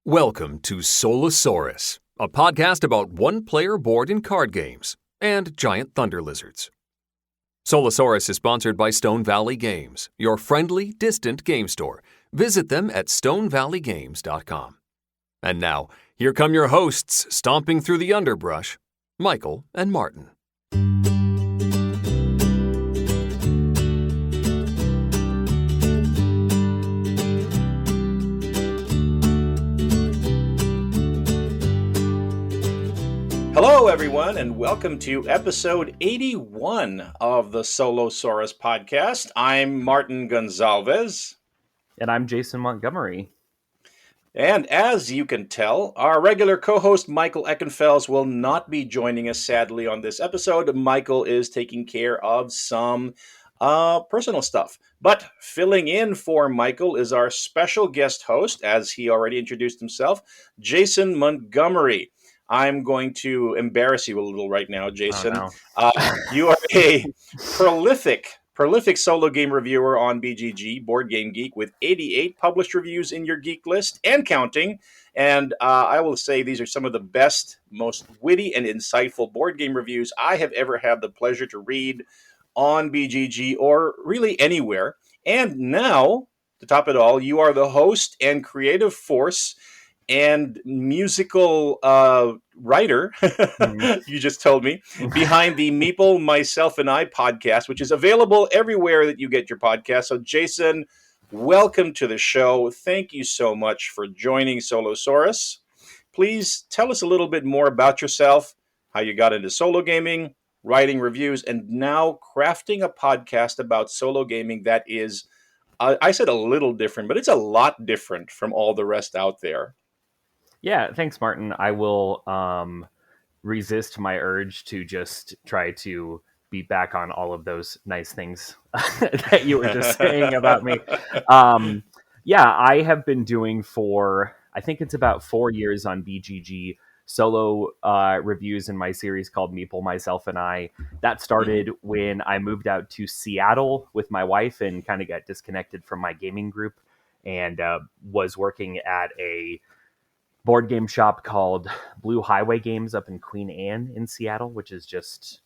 Welcome to Solosaurus, a podcast about one-player board and card games and giant thunder lizards. Solosaurus is sponsored by Stone Valley Games, your friendly, distant game store. Visit them at stonevalleygames.com. And now, here come your hosts stomping through the underbrush, Michael and Martin. Hello, everyone, and welcome to episode 81 of the Solosaurus podcast. I'm Martin Gonzalez. And I'm Jason Montgomery. And as you can tell, our regular co-host Michael Eckenfels will not be joining us, sadly, on this episode. Michael is taking care of some personal stuff. But filling in for Michael is our special guest host, as he already introduced himself, Jason Montgomery. I'm going to embarrass you a little right now, Jason. Oh, no. You are a prolific solo game reviewer on BGG, Board Game Geek, with 88 published reviews in your geek list and counting. And I will say these are some of the best, most witty and insightful board game reviews I have ever had the pleasure to read on BGG or really anywhere. And now, to top it all, you are the host and creative force and musical writer, you just told me, behind the Meeple, Myself, and I podcast, which is available everywhere that you get your podcast. So, Jason, welcome to the show. Thank you so much for joining Solosaurus. Please tell us a little bit more about yourself, how you got into solo gaming, writing reviews, and now crafting a podcast about solo gaming that is, I said a little different, but it's a lot different from all the rest out there. Yeah, thanks, Martin. I will resist my urge to just try to beat back on all of those nice things that you were just saying about me. Yeah, I have been doing for, I think it's about 4 years on BGG, solo reviews in my series called Meeple, Myself, and I. That started when I moved out to Seattle with my wife and kind of got disconnected from my gaming group and was working at a board game shop called Blue Highway Games up in Queen Anne in Seattle, which is just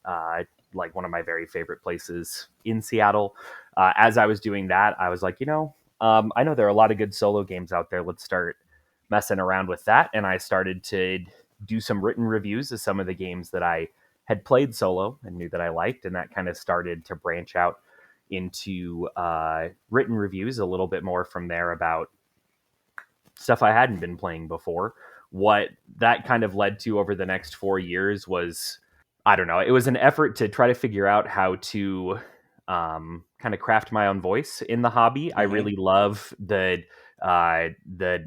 like one of my very favorite places in Seattle. As I was doing that, I was like, I know there are a lot of good solo games out there. Let's start messing around with that. And I started to do some written reviews of some of the games that I had played solo and knew that I liked. And that kind of started to branch out into written reviews a little bit more from there about stuff I hadn't been playing before. What that kind of led to over the next 4 years was, I don't know, it was an effort to try to figure out how to kind of craft my own voice in the hobby. Mm-hmm. I really love the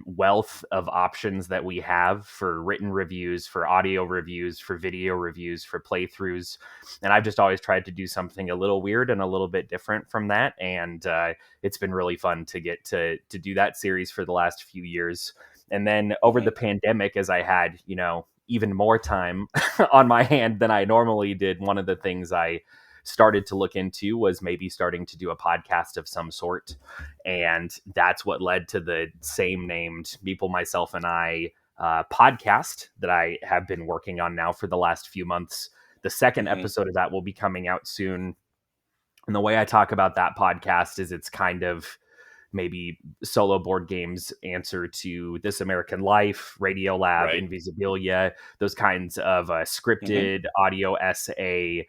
wealth of options that we have for written reviews, for audio reviews, for video reviews, for playthroughs. And I've just always tried to do something a little weird and a little bit different from that. And it's been really fun to get to do that series for the last few years. And then over the pandemic, as I had, even more time on my hand than I normally did, one of the things I started to look into was maybe starting to do a podcast of some sort. And that's what led to the same named Meeple, Myself, and I podcast that I have been working on now for the last few months. The second episode of that will be coming out soon. And the way I talk about that podcast is it's kind of maybe solo board games answer to This American Life, Radio Lab, right, Invisibilia, those kinds of scripted audio essay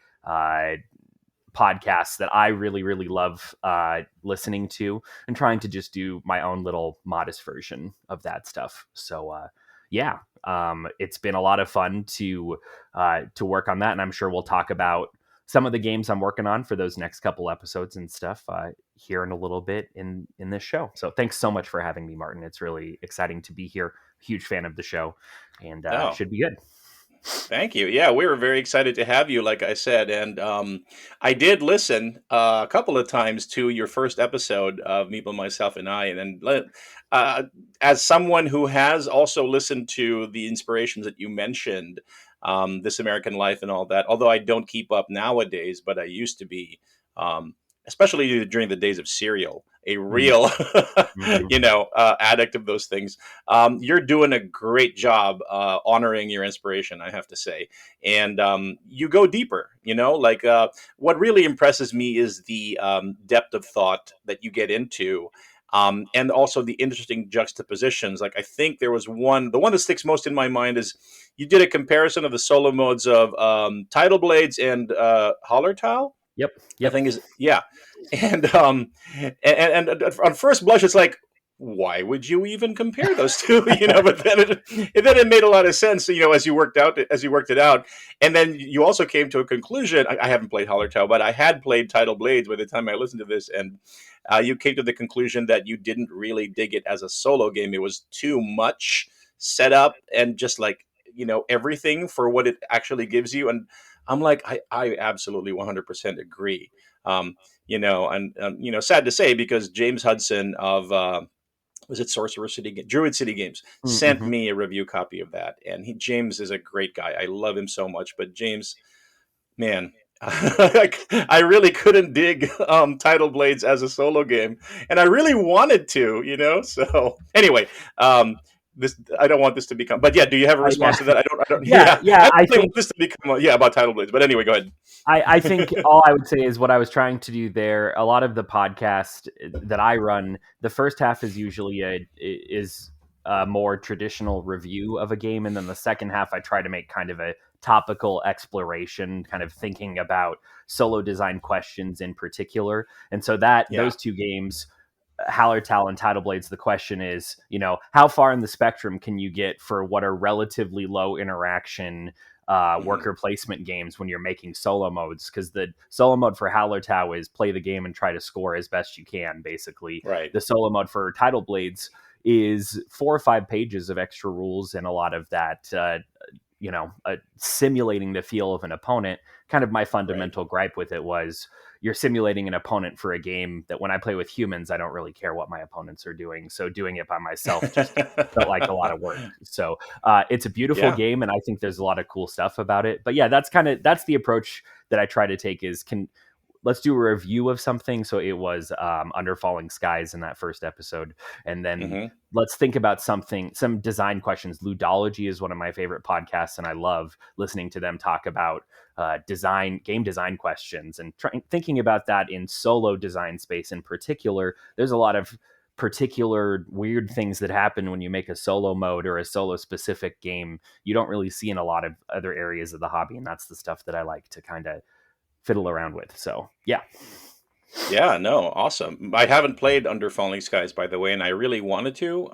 podcasts that I really, really love listening to, and trying to just do my own little modest version of that stuff. So it's been a lot of fun to work on that, and I'm sure we'll talk about some of the games I'm working on for those next couple episodes and stuff here in a little bit in this show. So thanks so much for having me, Martin. It's really exciting to be here. Huge fan of the show, and should be good. Thank you. Yeah, we were very excited to have you, like I said. And I did listen a couple of times to your first episode of Meeple, Myself, and I. And then as someone who has also listened to the inspirations that you mentioned, This American Life and all that, although I don't keep up nowadays, but I used to be, especially during the days of Serial. a real, Mhm. addict of those things. You're doing a great job honoring your inspiration, I have to say. And you go deeper, what really impresses me is the depth of thought that you get into. And also the interesting juxtapositions. Like I think there was the one that sticks most in my mind is you did a comparison of the solo modes of Tidal Blades and Hallertau. Yep. I Yep. think is yeah, and and on first blush, it's like, why would you even compare those two? But then it made a lot of sense. As you worked it out, and then you also came to a conclusion. I haven't played Hallertau, but I had played Tidal Blades by the time I listened to this, and you came to the conclusion that you didn't really dig it as a solo game. It was too much setup and just like everything for what it actually gives you. And I'm like, I absolutely 100% agree. Sad to say because James Hudson of was it Druid City Games sent Mm-hmm. me a review copy of that, and James is a great guy. I love him so much, but James, man. I really couldn't dig Tidal Blades as a solo game, and I really wanted to. So anyway, this I don't want this to become. But yeah, do you have a response Yeah. to that? I don't. Yeah. Yeah, Yeah. I I don't think want this to become. Yeah, about Tidal Blades. But anyway, go ahead. I think all I would say is what I was trying to do there. A lot of the podcast that I run, the first half is usually a more traditional review of a game, and then the second half I try to make kind of a topical exploration, kind of thinking about solo design questions in particular. And so that Yeah. those two games, Hallertau and Tidal Blades, the question is, how far in the spectrum can you get for what are relatively low interaction worker placement games when you're making solo modes? Because the solo mode for Hallertau is play the game and try to score as best you can, basically. Right. The solo mode for Tidal Blades is 4 or 5 pages of extra rules and a lot of that, simulating the feel of an opponent. Kind of my fundamental gripe with it was you're simulating an opponent for a game that when I play with humans, I don't really care what my opponents are doing. So doing it by myself just felt like a lot of work. So it's a beautiful Yeah. game, and I think there's a lot of cool stuff about it. But yeah, that's the approach that I try to take is let's do a review of something. So it was Under Falling Skies in that first episode. And then let's think about some design questions. Ludology is one of my favorite podcasts, and I love listening to them talk about game design questions and thinking about that in solo design space in particular. There's a lot of particular weird things that happen when you make a solo mode or a solo specific game you don't really see in a lot of other areas of the hobby. And that's the stuff that I like to kind of fiddle around with. So yeah. Yeah, no, awesome. I haven't played Under Falling Skies, by the way, and I really wanted to.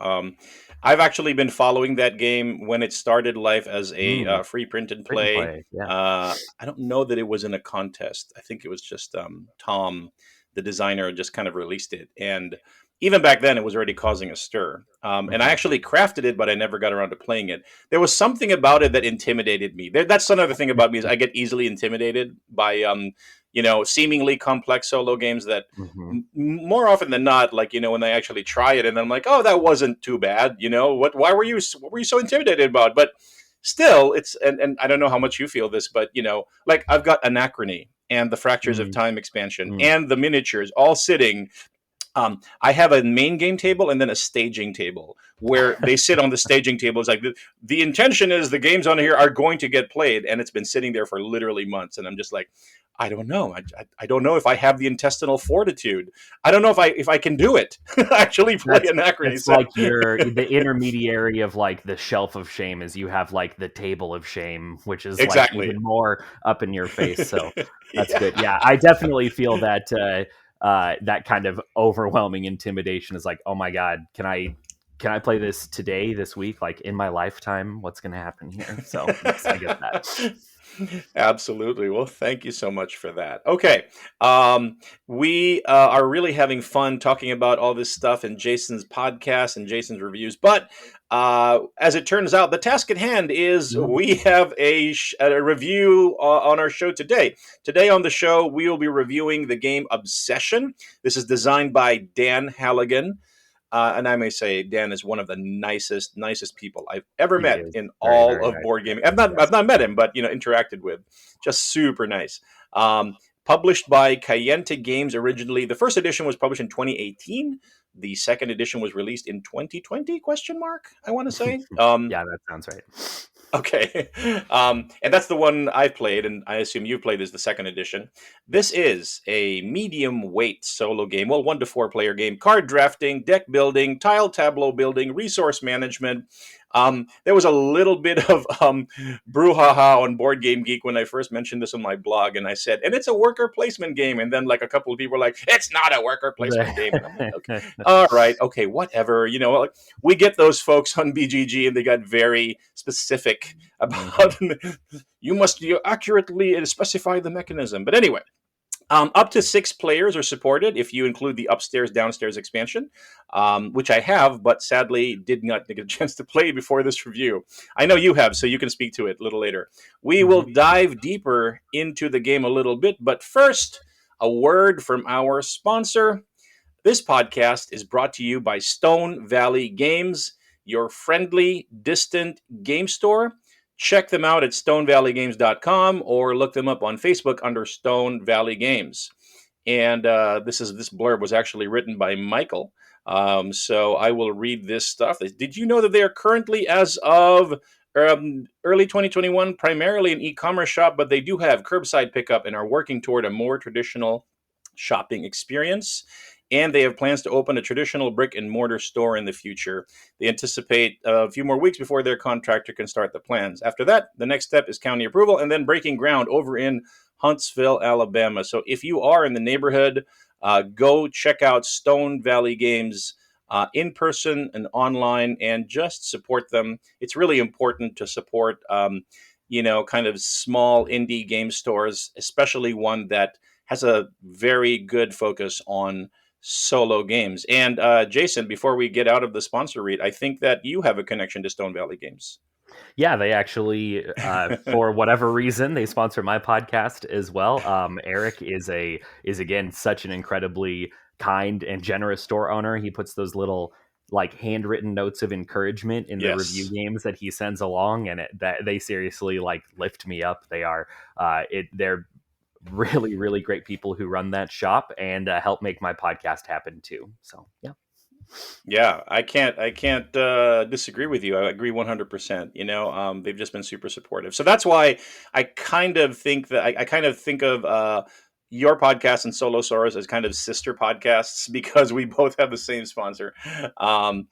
I've actually been following that game when it started life as a free print and Print and play. play, yeah. I don't know that it was in a contest. I think it was just Tom, the designer, just kind of released it. And even back then, it was already causing a stir. And I actually crafted it, but I never got around to playing it. There was something about it that intimidated me. That's another thing about me is I get easily intimidated by seemingly complex solo games that more often than not, like, when they actually try it and then I'm like, oh, that wasn't too bad. What were you so intimidated about? But still, and I don't know how much you feel this, but, like I've got Anachrony and the Fractures of Time expansion and the miniatures all sitting. I have a main game table and then a staging table where they sit on the staging table. It's like the intention is the games on here are going to get played, and it's been sitting there for literally months. And I'm just like, I don't know. I don't know if I have the intestinal fortitude. I don't know if I can do it. Actually play Anachrony. It's like you're the intermediary of like the shelf of shame is you have like the table of shame, which is like even more up in your face. So that's good. Yeah, I definitely feel that that kind of overwhelming intimidation is like, oh my God, can I play this today, this week, like in my lifetime? What's going to happen here? So yes, I get that. Absolutely. Well, thank you so much for that. Okay. We are really having fun talking about all this stuff in Jason's podcast and Jason's reviews. But as it turns out, the task at hand is we have a review on our show today. Today on the show, we will be reviewing the game Obsession. This is designed by Dan Halligan. And I may say Dan is one of the nicest people I've ever met in all of board gaming. I've not met him, but interacted with. Just super nice. published by Cayente Games originally. The first edition was published in 2018. The second edition was released in 2020, question mark, I want to say. Yeah, that sounds right. Okay. And that's the one I've played, and I assume you've played is the second edition. This is a medium weight solo game. Well, 1 to 4 player game. Card drafting, deck building, tile tableau building, resource management. There was a little bit of brouhaha on Board Game Geek when I first mentioned this on my blog, and I said, and it's a worker placement game. And then like a couple of people were like, it's not a worker placement game. And I'm like, okay, all right, okay, whatever. You know, like, we get those folks on BGG, and they got very specific about you accurately specify the mechanism. But anyway. Up to 6 players are supported if you include the upstairs downstairs expansion, which I have, but sadly did not get a chance to play before this review. I know you have, so you can speak to it a little later. We will dive deeper into the game a little bit, but first, a word from our sponsor. This podcast is brought to you by Stone Valley Games, your friendly, distant game store. Check them out at stonevalleygames.com or look them up on Facebook under Stone Valley Games. And this blurb was actually written by Michael. So I will read this stuff. Did you know that they are currently, as of early 2021, primarily an e-commerce shop, but they do have curbside pickup and are working toward a more traditional shopping experience. And they have plans to open a traditional brick and mortar store in the future. They anticipate a few more weeks before their contractor can start the plans. After that, the next step is county approval and then breaking ground over in Huntsville, Alabama. So if you are in the neighborhood, go check out Stone Valley Games in person and online and just support them. It's really important to support, kind of small indie game stores, especially one that has a very good focus on solo games. And Jason, before we get out of the sponsor read, I think that you have a connection to Stone Valley Games. Yeah, they actually, for whatever reason, they sponsor my podcast as well. Eric is again such an incredibly kind and generous store owner. He puts those little like handwritten notes of encouragement in the review games that he sends along, and that they seriously like lift me up. They are they're really, really great people who run that shop and help make my podcast happen too. So, yeah, I can't disagree with you. I agree 100%. They've just been super supportive. So that's why I kind of think that I kind of think of your podcast and Solosaurus as kind of sister podcasts because we both have the same sponsor. And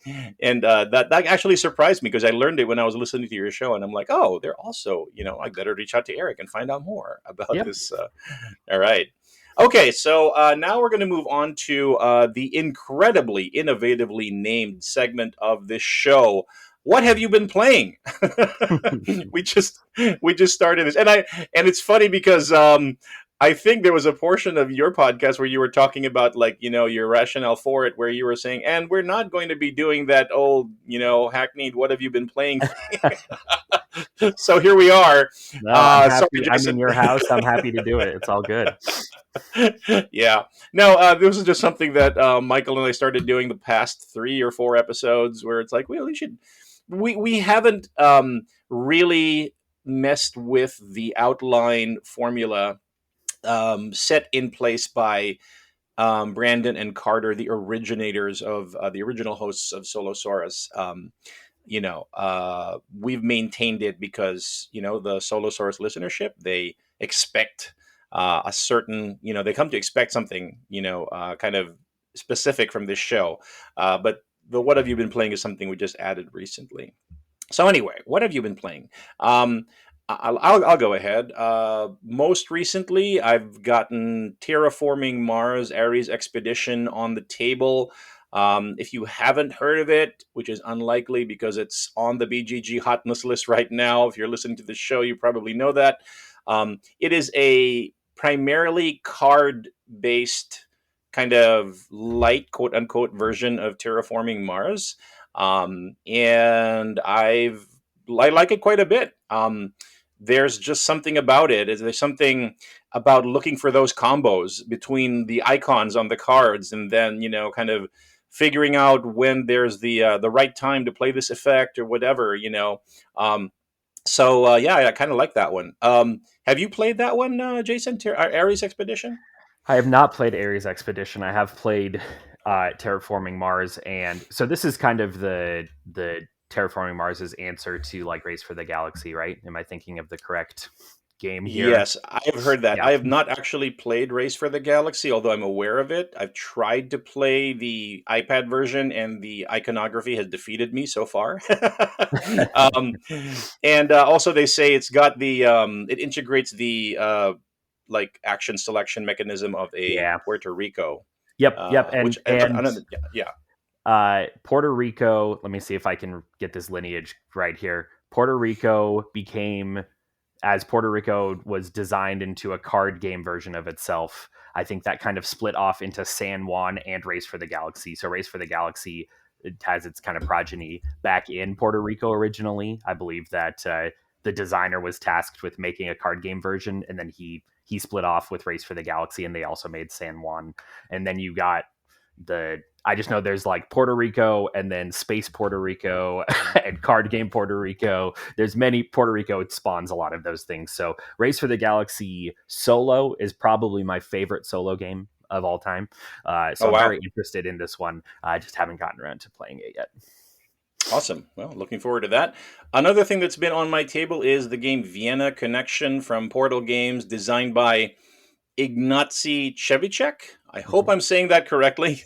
that actually surprised me because I learned it when I was listening to your show, and I'm like, oh, they're also, I better reach out to Eric and find out more about this. All right. Okay, so now we're going to move on to the incredibly innovatively named segment of this show. What have you been playing? we just started this, and it's funny because I think there was a portion of your podcast where you were talking about your rationale for it, where you were saying, and we're not going to be doing that old hackneyed "what have you been playing?" So here we are. No, I'm in your house. I'm happy to do it. It's all good. Yeah. No, this is just something that Michael and I started doing the past 3 or 4 episodes where it's like, well, we haven't really messed with the outline formula set in place by Brandon and Carter, the originators of the original hosts of Solosaurus. We've maintained it because, the Solosaurus listenership, they expect a certain, they come to expect something, kind of specific from this show. But the what have you been playing is something we just added recently. So anyway, what have you been playing? I'll go ahead. Most recently, I've gotten Terraforming Mars Ares Expedition on the table. If you haven't heard of it, which is unlikely because it's on the BGG hotness list right now, if you're listening to the show, you probably know that. It is a primarily card-based kind of light, quote-unquote, version of Terraforming Mars. And I like it quite a bit. There's just something about it. There's something about looking for those combos between the icons on the cards and then, kind of figuring out when there's the right time to play this effect or whatever, So yeah, I kind of like that one. Have you played that one, Jason? Ares Expedition? I have not played Ares Expedition. I have played Terraforming Mars, and so this is kind of the Terraforming Mars's answer to like Race for the Galaxy, right? Am I thinking of the correct game here? Yes, I've heard that. Yeah. I have not actually played Race for the Galaxy, although I'm aware of it. I've tried to play the iPad version, and the iconography has defeated me so far. um, and also, they say it's got it integrates the like action selection mechanism of a Yeah. Puerto Rico, Yep. which And yeah. Puerto Rico. Let me see if I can get this lineage right here. Puerto Rico became as Puerto Rico was designed into a card game version of itself. I think that kind of split off into San Juan and Race for the Galaxy. So Race for the Galaxy, it has its kind of progeny back in Puerto Rico originally. I believe that the designer was tasked with making a card game version, and then he split off with Race for the Galaxy, and they also made San Juan. And then you got I just know there's like Puerto Rico and then Space Puerto Rico and Card Game Puerto Rico. There's many Puerto Rico. It spawns a lot of those things. So Race for the Galaxy solo is probably my favorite solo game of all time. So Oh I'm wow, very interested in this one. I just haven't gotten around to playing it yet. awesome. Well, looking forward to that. Another thing that's been on my table is the game Vienna Connection from Portal Games, designed by Ignacy Chevicek. I hope Mhm. I'm saying that correctly.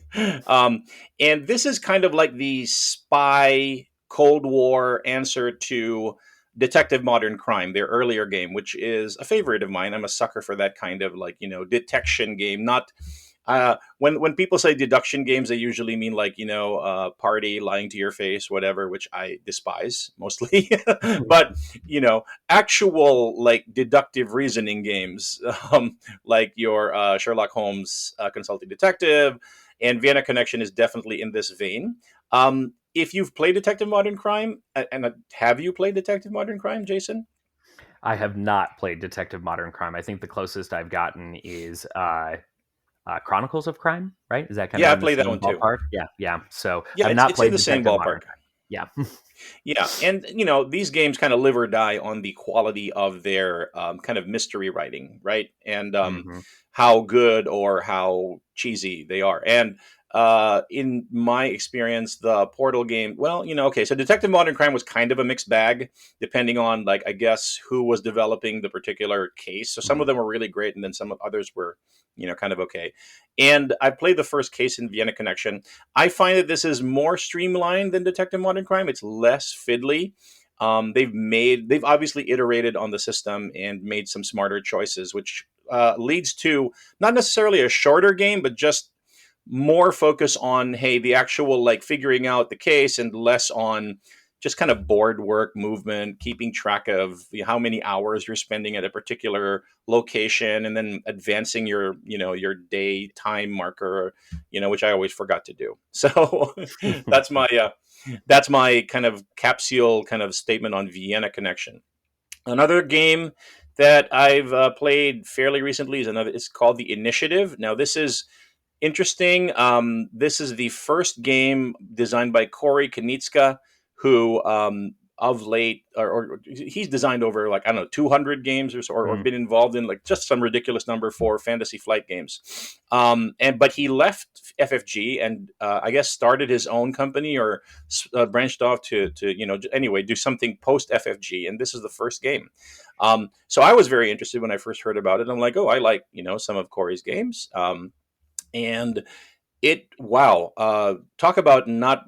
Um, and this is kind of like the spy Cold War answer to Detective Modern Crime, their earlier game, which is a favorite of mine. I'm a sucker for that kind of like, detection game. Not when people say deduction games, they usually mean like, party lying to your face, whatever, which I despise mostly. But actual like deductive reasoning games, like your Sherlock Holmes Consulting Detective, and Vienna Connection is definitely in this vein. If you've played Detective Modern Crime, and have you played Detective Modern Crime, Jason? I have not played Detective Modern Crime. I think the closest I've gotten is Chronicles of Crime, right? Is that kind of Yeah, I in the played that same one too. ballpark? Yeah. So Yeah, I've it's not it's in played the same Detective ballpark. Modern Crime. Yeah. Yeah, and these games kind of live or die on the quality of their kind of mystery writing, right? And Hmm. how good or how cheesy they are. And in my experience, the Portal game, well, okay, so Detective Modern Crime was kind of a mixed bag, depending on like I guess who was developing the particular case. So some of them were really great, and then some of others were, kind of okay. And I played the first case in Vienna Connection. I find that this is more streamlined than Detective Modern Crime. It's less fiddly. They've obviously iterated on the system and made some smarter choices, which leads to not necessarily a shorter game, but just more focus on hey the actual like figuring out the case and less on just kind of board work movement, keeping track of how many hours you're spending at a particular location, and then advancing your your day time marker, which I always forgot to do. So that's my that's my kind of capsule kind of statement on Vienna Connection. Another game that I've played fairly recently is another. It's called The Initiative. Now this is interesting. This is the first game designed by Corey Knizka, who of late, or he's designed over like I don't know 200 games or Hmm. been involved in like just some ridiculous number for Fantasy Flight games. But he left FFG and I guess started his own company or branched off to anyway do something post FFG, and this is the first game. So I was very interested when I first heard about it. I'm like, oh, I like some of Corey's games. And it wow, talk about not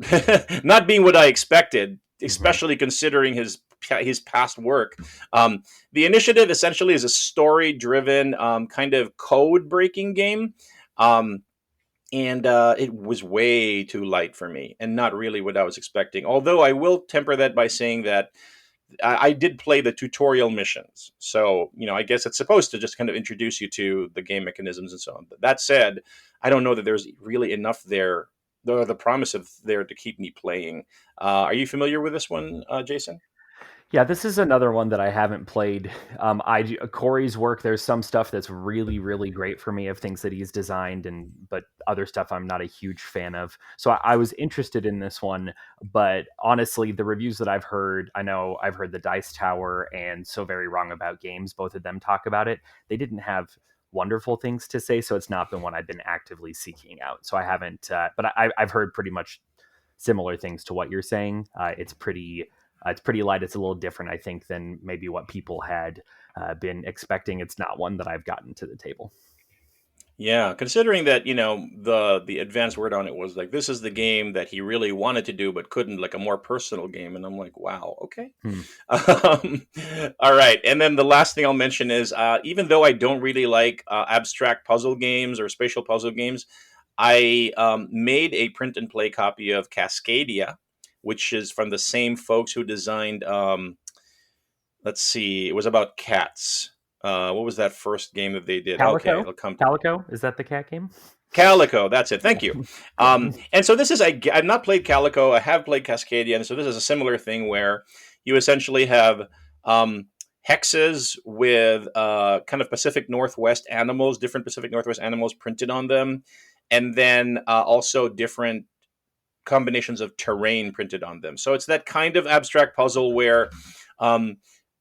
not being what I expected, Hmm. especially considering his past work. The Initiative essentially is a story driven kind of code breaking game. um, and it was way too light for me and not really what I was expecting, although I will temper that by saying that I did play the tutorial missions, so I guess it's supposed to just kind of introduce you to the game mechanisms and so on. But that said, I don't know that there's really enough there, the promise of there to keep me playing. Are you familiar with this one, Jason? Yeah, this is another one that I haven't played. Corey's work. There's some stuff that's really, really great for me of things that he's designed, but other stuff I'm not a huge fan of. So I was interested in this one, but honestly, the reviews that I've heard, I know I've heard the Dice Tower and So Very Wrong About Games. Both of them talk about it. They didn't have wonderful things to say, so it's not been one I've been actively seeking out. So I haven't, but I've heard pretty much similar things to what you're saying. It's pretty light. It's a little different, I think, than maybe what people had been expecting. It's not one that I've gotten to the table. Yeah, considering that, the advanced word on it was like this is the game that he really wanted to do but couldn't, like a more personal game, and I'm like, wow, okay. Um, all right, and then the last thing I'll mention is even though I don't really like abstract puzzle games or spatial puzzle games, I made a print and play copy of Cascadia, which is from the same folks who designed. Let's see, it was about cats. What was that first game that they did? Calico? Okay, it'll come to me. Calico? Is that the cat game? Calico, that's it. Thank you. And so this is, I've not played Calico. I have played Cascadia. And so this is a similar thing where you essentially have hexes with kind of Pacific Northwest animals, different Pacific Northwest animals printed on them. And then also different combinations of terrain printed on them. So it's that kind of abstract puzzle where,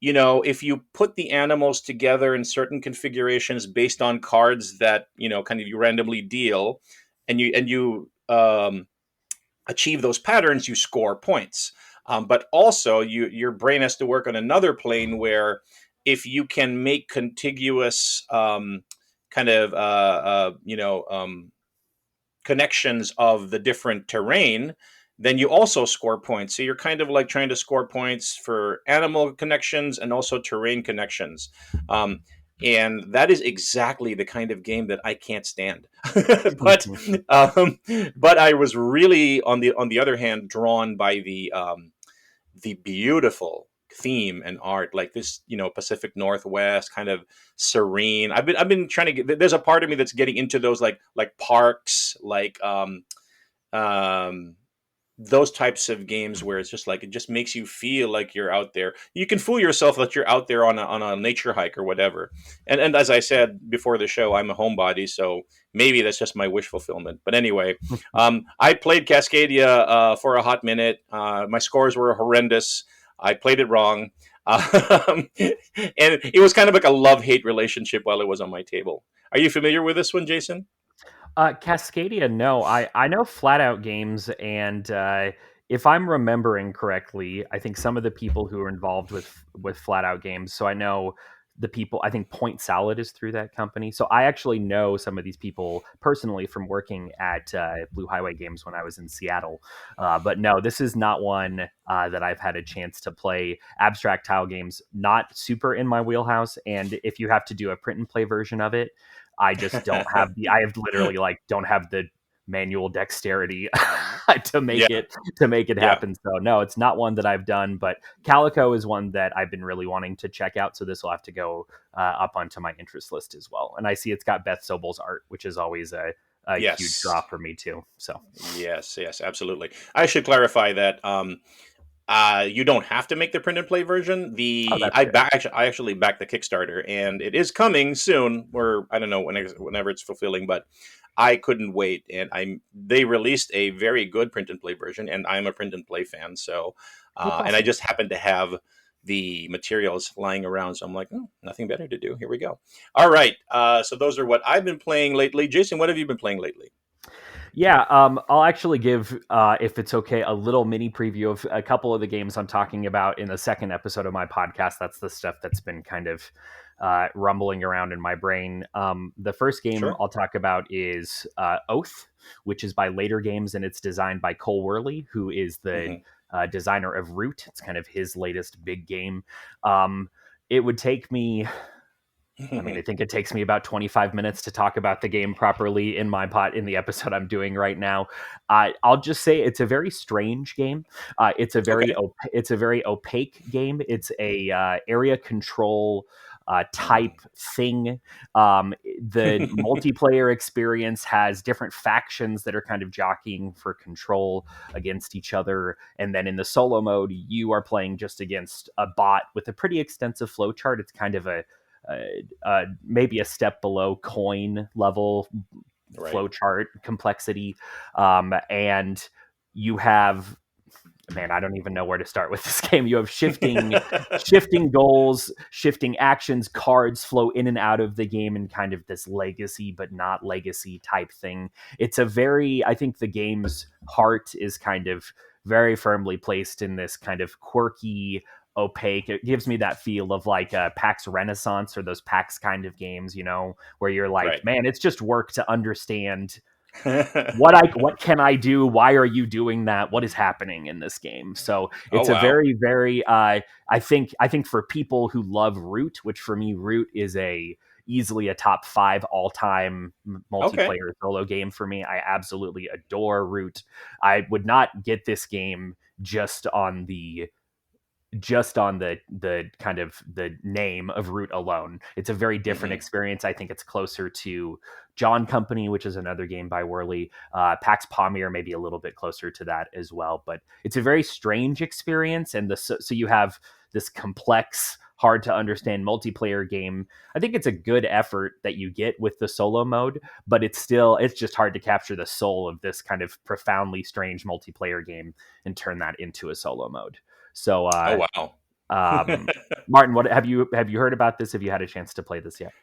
if you put the animals together in certain configurations based on cards that, kind of you randomly deal, and you achieve those patterns, you score points. But also your brain has to work on another plane where if you can make contiguous connections of the different terrain, then you also score points. So you're kind of like trying to score points for animal connections and also terrain connections. And that is exactly the kind of game that I can't stand. but but I was really on the other hand drawn by the beautiful theme and art, like this, Pacific Northwest kind of serene. I've been trying to get. There's a part of me that's getting into those like parks, like those types of games where it's just like it just makes you feel like you're out there. You can fool yourself that you're out there on a nature hike or whatever. And as I said before the show, I'm a homebody, so maybe that's just my wish fulfillment. But anyway, I played Cascadia for a hot minute. My scores were horrendous. I played it wrong. And it was kind of like a love-hate relationship while it was on my table. Are you familiar with this one, Jason? Cascadia, no. I know Flat Out Games, and if I'm remembering correctly, I think some of the people who are involved with Flat Out Games, so I know the people, I think Point Salad is through that company. So I actually know some of these people personally from working at Blue Highway Games when I was in Seattle. But no, this is not one that I've had a chance to play. Abstract tile games, not super in my wheelhouse. And if you have to do a print and play version of it, I just don't have I have literally don't have the manual dexterity to make it happen. So no, it's not one that I've done, but Calico is one that I've been really wanting to check out. So this will have to go up onto my interest list as well. And I see it's got Beth Sobel's art, which is always a huge draw for me too. So yes, absolutely. I should clarify that you don't have to make the print and play version. I actually backed the Kickstarter, and it is coming soon. Or I don't know whenever it's fulfilling, but I couldn't wait. And they released a very good print and play version, and I'm a print and play fan. So, awesome. And I just happened to have the materials lying around, so I'm like, nothing better to do. Here we go. All right. So those are what I've been playing lately. Jason, what have you been playing lately? Yeah, I'll actually give, if it's okay, a little mini preview of a couple of the games I'm talking about in the second episode of my podcast. That's the stuff that's been kind of rumbling around in my brain. The first game I'll talk about is Oath, which is by Later Games, and it's designed by Cole Worley, who is the designer of Root. It's kind of his latest big game. It would take me... I think it takes me about 25 minutes to talk about the game properly in the episode I'm doing right now. I'll just say it's a very strange game. It's a very opaque game. It's a area control type thing. The multiplayer experience has different factions that are kind of jockeying for control against each other. And then in the solo mode, you are playing just against a bot with a pretty extensive flowchart. It's kind of maybe a step below coin level flowchart complexity. And you have, man, I don't even know where to start with this game. You have shifting goals, shifting actions, cards flow in and out of the game in kind of this legacy but not legacy type thing. It's I think the game's heart is kind of very firmly placed in this kind of quirky, opaque. It gives me that feel of like a PAX Renaissance or those PAX kind of games, where you're like, man, it's just work to understand what can I do? Why are you doing that? What is happening in this game? So it's a very, very I think for people who love Root, which for me, Root is easily a top 5 all-time multiplayer solo game for me. I absolutely adore Root. I would not get this game just on the kind of the name of Root alone. It's a very different experience. I think it's closer to John Company, which is another game by Worley. Pax Pamir maybe a little bit closer to that as well, but it's a very strange experience. And so you have this complex, hard to understand multiplayer game. I think it's a good effort that you get with the solo mode, but it's just hard to capture the soul of this kind of profoundly strange multiplayer game and turn that into a solo mode. So, Martin, what have you heard about this? Have you had a chance to play this yet?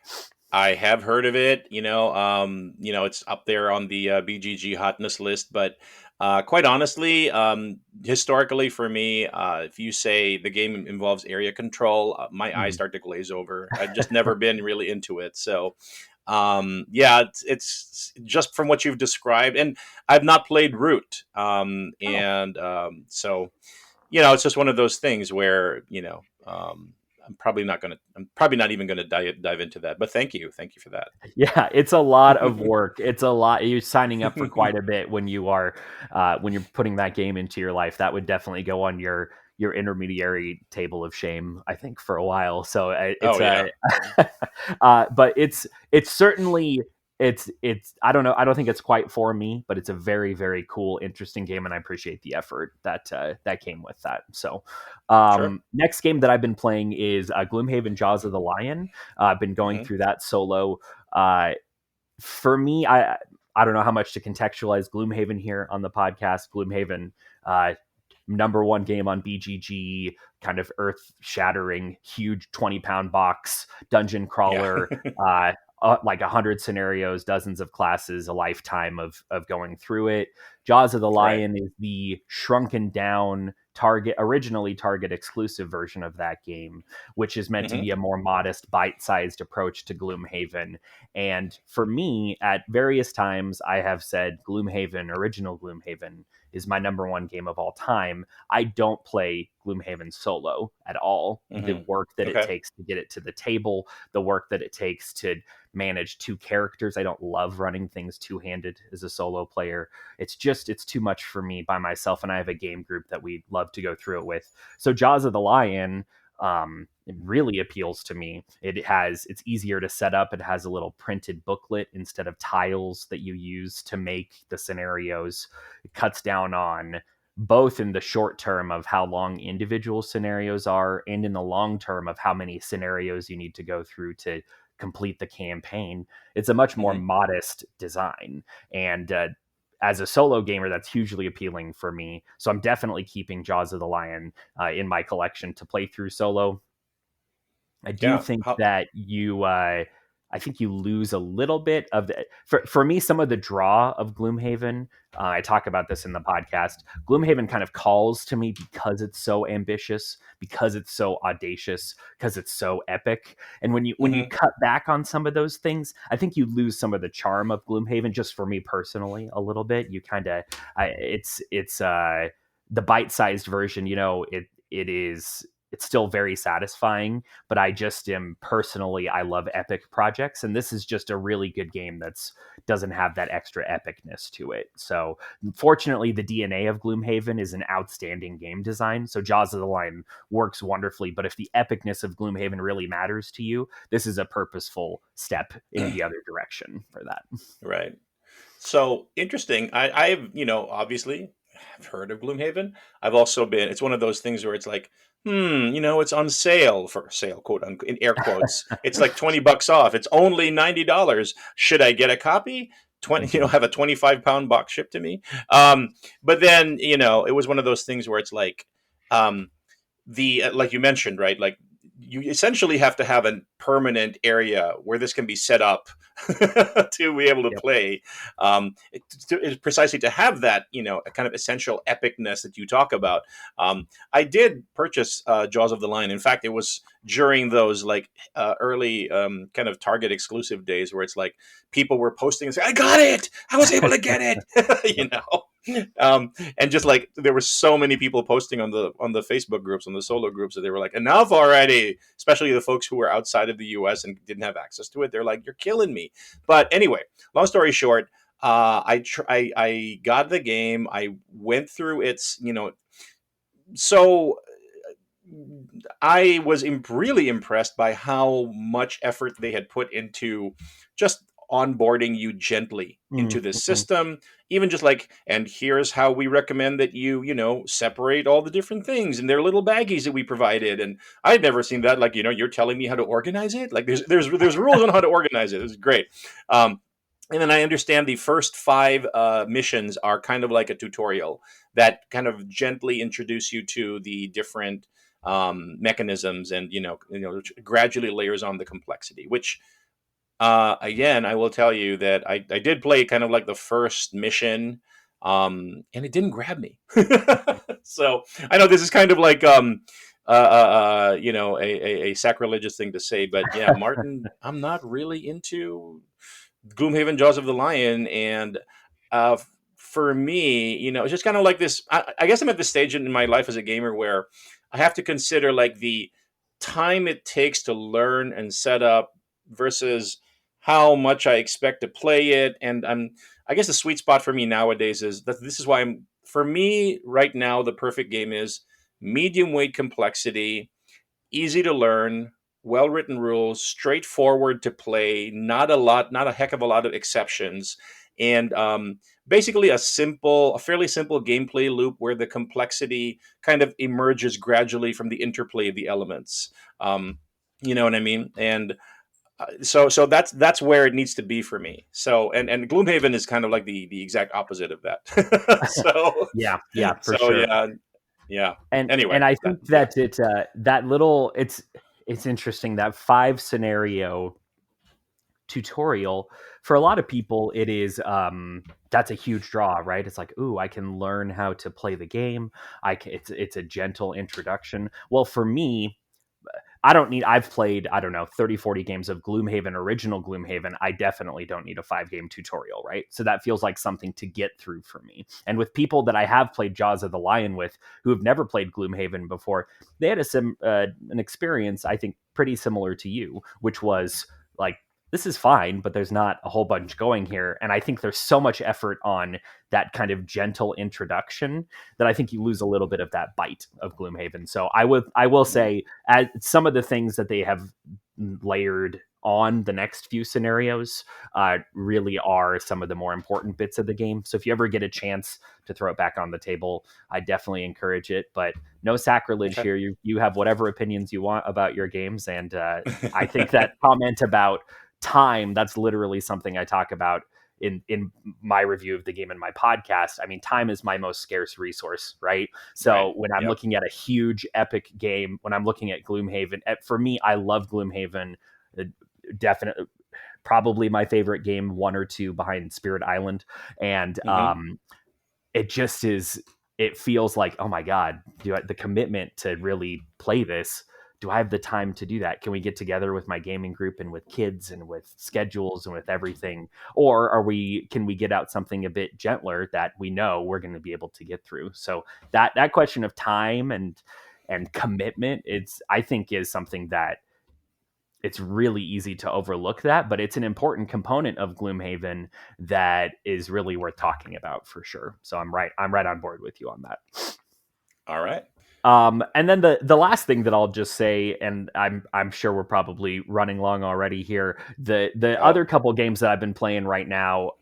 I have heard of it. It's up there on the BGG hotness list, but quite honestly, historically for me, if you say the game involves area control, my eyes start to glaze over. I've just never been really into it. So, it's just from what you've described, and I've not played Root, so. It's just one of those things where, I'm probably not even going to dive into that, but thank you for that. Yeah, it's a lot of work. It's a lot. You're signing up for quite a bit when you're putting that game into your life. That would definitely go on your intermediary table of shame, I think, for a while. So but it's certainly. I don't know. I don't think it's quite for me, but it's a very, very cool, interesting game, and I appreciate the effort that came with that. So, next game that I've been playing is Gloomhaven: Jaws of the Lion. I've been going through that solo. For me, I don't know how much to contextualize Gloomhaven here on the podcast. Gloomhaven, number 1 game on BGG, kind of earth-shattering, huge 20-pound box dungeon crawler. Like 100 scenarios, dozens of classes, a lifetime of going through it. Jaws of the Lion is the shrunken down originally Target exclusive version of that game, which is meant to be a more modest, bite-sized approach to Gloomhaven. And for me, at various times, I have said original Gloomhaven is my number 1 game of all time. I don't play Gloomhaven solo at all. The work that it takes to get it to the table, the work that it takes to manage 2 characters. I don't love running things two-handed as a solo player. It's too much for me by myself, and I have a game group that we love to go through it with. So Jaws of the Lion, it really appeals to me. It's easier to set up. It has a little printed booklet instead of tiles that you use to make the scenarios. It cuts down on both in the short term of how long individual scenarios are, and in the long term of how many scenarios you need to go through to complete the campaign. It's a much more modest design. And as a solo gamer, that's hugely appealing for me. So I'm definitely keeping Jaws of the Lion in my collection to play through solo. I do think that I think you lose a little bit of the, for me, some of the draw of Gloomhaven. I talk about this in the podcast. Gloomhaven kind of calls to me because it's so ambitious, because it's so audacious, because it's so epic. And when you cut back on some of those things, I think you lose some of the charm of Gloomhaven. Just for me personally, a little bit. You kind of it's the bite-sized version. It is it's still very satisfying, but I just am personally, I love epic projects. And this is just a really good game that's doesn't have that extra epicness to it. So fortunately, the DNA of Gloomhaven is an outstanding game design. So Jaws of the Lion works wonderfully. But if the epicness of Gloomhaven really matters to you, this is a purposeful step in the other direction for that. Right. So interesting. I've, obviously I've heard of Gloomhaven. I've also been, it's one of those things where it's like, it's on sale, for sale, quote unquote, in air quotes. It's like $20 off. It's only $90. Should I get a copy? 20, have a 25-pound box shipped to me. But then, it was one of those things where it's like, like you mentioned, right? Like you essentially have to have a permanent area where this can be set up to be able to play. It's precisely to have that, a kind of essential epicness that you talk about. I did purchase Jaws of the Lion. In fact, it was during those like early kind of Target exclusive days where it's like people were posting and saying, "I got it! I was able to get it!" And just like there were so many people posting on the Facebook groups, on the solo groups, that they were like, enough already, especially the folks who were outside of the US and didn't have access to it. They're like, you're killing me. But anyway, long story short, I got the game. I went through its, so I was really impressed by how much effort they had put into just onboarding you gently into this system, even just like, and here's how we recommend that you separate all the different things in their little baggies that we provided. And I'd never seen that. Like, you're telling me how to organize it. Like there's rules on how to organize it. It was great. And then I understand the first 5 missions are kind of like a tutorial that kind of gently introduce you to the different mechanisms, and gradually layers on the complexity, which again, I will tell you that I did play kind of like the first mission, and it didn't grab me. So I know this is kind of like a sacrilegious thing to say, but yeah, Martin, I'm not really into Gloomhaven, Jaws of the Lion, and for me, it's just kind of like this. I guess I'm at this stage in my life as a gamer where I have to consider like the time it takes to learn and set up versus how much I expect to play it. And I guess the sweet spot for me nowadays is that this is why for me right now, the perfect game is medium weight complexity, easy to learn, well-written rules, straightforward to play, not a heck of a lot of exceptions. And basically a fairly simple gameplay loop where the complexity kind of emerges gradually from the interplay of the elements. You know what I mean? And so that's where it needs to be for me. So and Gloomhaven is kind of like the exact opposite of that. So yeah, for sure. Yeah. And anyway, and I think that it's that little it's interesting, that 5 scenario tutorial for a lot of people, it is that's a huge draw, right? It's like, ooh, I can learn how to play the game. It's a gentle introduction. Well, for me, I've played, 30, 40 games of Gloomhaven, original Gloomhaven. I definitely don't need a 5-game tutorial, right? So that feels like something to get through for me. And with people that I have played Jaws of the Lion with who have never played Gloomhaven before, they had an experience, I think, pretty similar to you, which was like, this is fine, but there's not a whole bunch going here. And I think there's so much effort on that kind of gentle introduction that I think you lose a little bit of that bite of Gloomhaven. So I will say, some of the things that they have layered on the next few scenarios really are some of the more important bits of the game. So if you ever get a chance to throw it back on the table, I definitely encourage it. But no sacrilege here. You have whatever opinions you want about your games. And I think that comment about time, that's literally something I talk about in my review of the game in my podcast. I mean, time is my most scarce resource, right? So when I'm looking at a huge epic game, when I'm looking at Gloomhaven, for me, I love Gloomhaven. Definitely, probably my favorite game, 1 or 2 behind Spirit Island. And it just is, it feels like, oh my God, the commitment to really play this. Do I have the time to do that? Can we get together with my gaming group and with kids and with schedules and with everything? Or can we get out something a bit gentler that we know we're going to be able to get through? So that question of time and and commitment, I think is something that it's really easy to overlook that, but it's an important component of Gloomhaven that is really worth talking about for sure. So I'm right on board with you on that. All right. And then the last thing that I'll just say, and I'm sure we're probably running long already here. The other couple games that I've been playing right now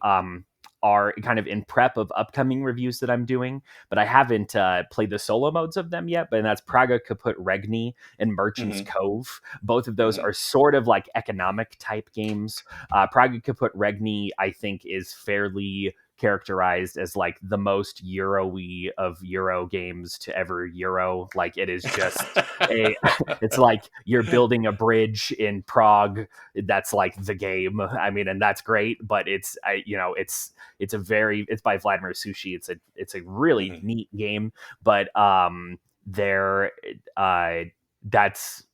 are kind of in prep of upcoming reviews that I'm doing, but I haven't played the solo modes of them yet. But that's Praga Kaput Regni and Merchant's Cove. Both of those are sort of like economic type games. Praga Kaput Regni, I think, is fairly characterized as like the most Euro-y of Euro games to ever Euro. Like it is just it's like you're building a bridge in Prague. That's like the game. I mean, and that's great, but it's by Vladimir Sushi. It's a really neat game, but that's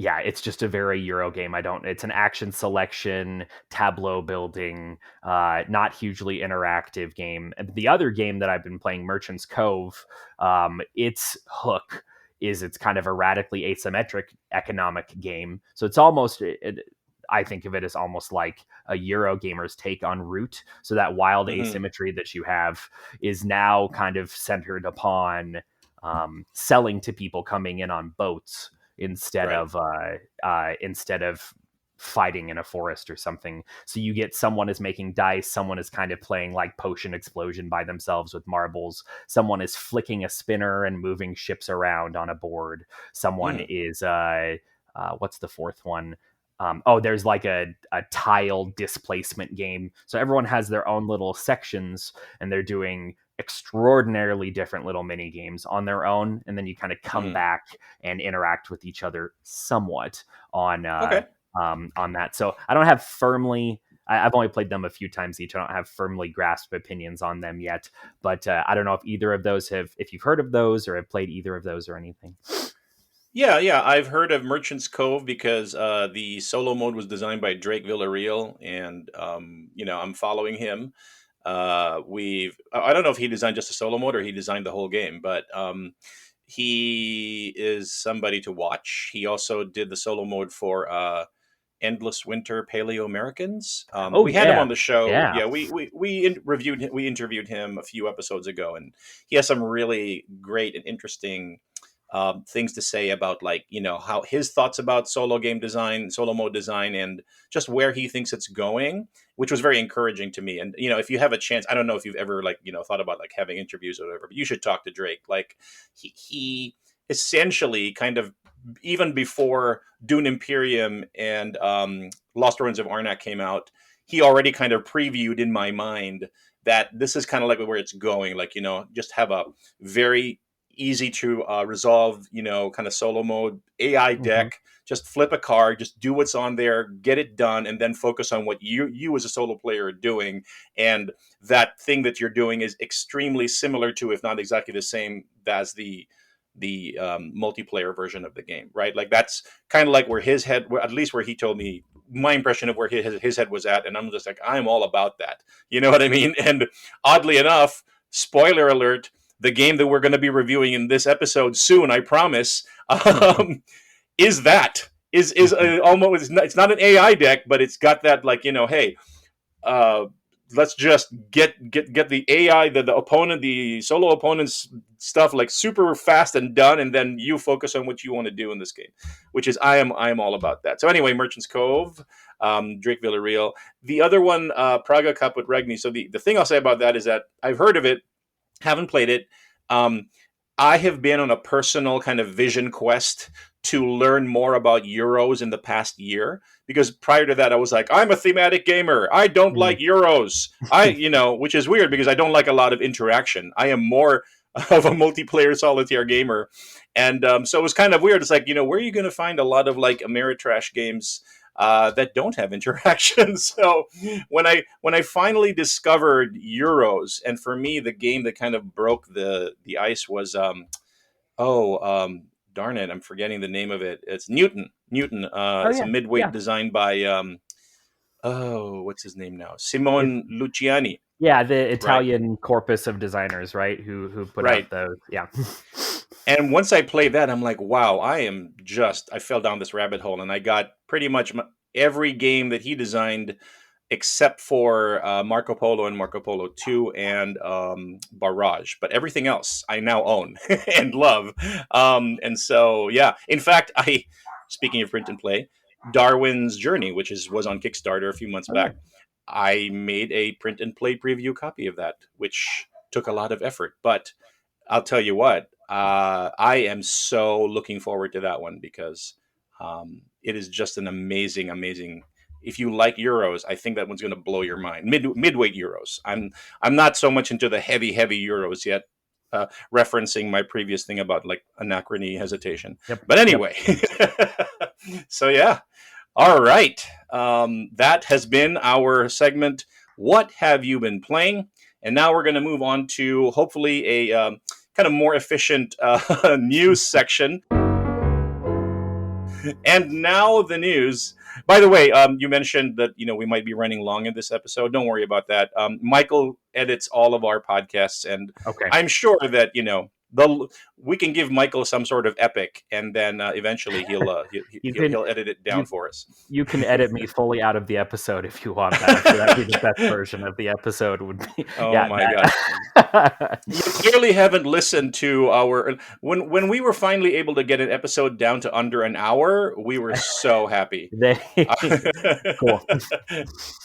it's just a very Euro game. It's an action selection, tableau building, not hugely interactive game. And the other game that I've been playing, Merchant's Cove, its hook is it's kind of a radically asymmetric economic game. So it's almost, I think of it as almost like a Euro gamer's take on Root. So that wild asymmetry that you have is now kind of centered upon selling to people coming in on boats instead of fighting in a forest or something. So you get someone is making dice, someone is kind of playing like Potion Explosion by themselves with marbles, someone is flicking a spinner and moving ships around on a board, someone is what's the fourth one? There's like a tile displacement game. So everyone has their own little sections and they're doing extraordinarily different little mini games on their own, and then you kind of come back and interact with each other somewhat on that. So I don't have I've only played them a few times each. I don't have firmly grasped opinions on them yet, but I don't know if either of those if you've heard of those or have played either of those or anything. Yeah, I've heard of Merchant's Cove because the solo mode was designed by Drake Villarreal, and I'm following him. I don't know if he designed just a solo mode or he designed the whole game, but he is somebody to watch. He also did the solo mode for Endless Winter Paleo Americans. We had him on the show. Yeah, we interviewed him a few episodes ago, and he has some really great and interesting things to say about, like, how his thoughts about solo mode design, and just where he thinks it's going, which was very encouraging to me. And, if you have a chance, I don't know if you've ever thought about like having interviews or whatever, but you should talk to Drake. Like he essentially kind of, even before Dune Imperium and Lost Ruins of Arnak came out, he already kind of previewed in my mind that this is kind of like where it's going. Like, just have a very easy to resolve, kind of solo mode AI deck. Just flip a card, just do what's on there, get it done, and then focus on what you as a solo player are doing. And that thing that you're doing is extremely similar to, if not exactly the same as the multiplayer version of the game, right? Like that's kind of like where his head, at least where he told me my impression of where his head was at, and I'm just like, I'm all about that. You know what I mean? And oddly enough, spoiler alert, the game that we're going to be reviewing in this episode soon, I promise, is almost, it's not an AI deck, but it's got that, like, hey, let's just get the AI, the opponent, the solo opponent's stuff like super fast and done, and then you focus on what you want to do in this game, which is I am all about that. So anyway, Merchant's Cove, Drake Villarreal. The other one, Praga Kaput Regni. So the thing I'll say about that is that I've heard of it, haven't played it. I have been on a personal kind of vision quest to learn more about Euros in the past year, because prior to that, I was like, I'm a thematic gamer. I don't like Euros. Which is weird because I don't like a lot of interaction. I am more of a multiplayer solitaire gamer. And so it was kind of weird. It's like, where are you going to find a lot of like Ameritrash games that don't have interaction? So when I finally discovered Euros, and for me the game that kind of broke the ice was darn it, I'm forgetting the name of it. It's Newton. It's a midweight designed by what's his name now? Simone Luciani. Yeah, the Italian corpus of designers, right? Who put out those. Yeah. And once I played that, I'm like, wow, I fell down this rabbit hole, and I got pretty much every game that he designed except for Marco Polo and Marco Polo 2 and Barrage. But everything else I now own and love. And so, yeah. In fact, speaking of print and play, Darwin's Journey, which was on Kickstarter a few months back, I made a print and play preview copy of that, which took a lot of effort. But I'll tell you what, I am so looking forward to that one because it is just an amazing, amazing. If you like Euros, I think that one's going to blow your mind. Midweight Euros. I'm not so much into the heavy Euros yet. Referencing my previous thing about like anachrony hesitation. Yep. But anyway, so yeah. All right. That has been our segment. What have you been playing? And now we're going to move on to hopefully a kind of more efficient news section. And now the news. By the way, you mentioned that we might be running long in this episode. Don't worry about that. Michael edits all of our podcasts, and Okay. I'm sure that we can give Michael some sort of epic, and then eventually he'll edit it down for us. You can edit me fully out of the episode if you want that. So that'd be the best version of the episode. Would be. Oh my God! You clearly haven't listened to our when we were finally able to get an episode down to under an hour. We were so happy. Cool.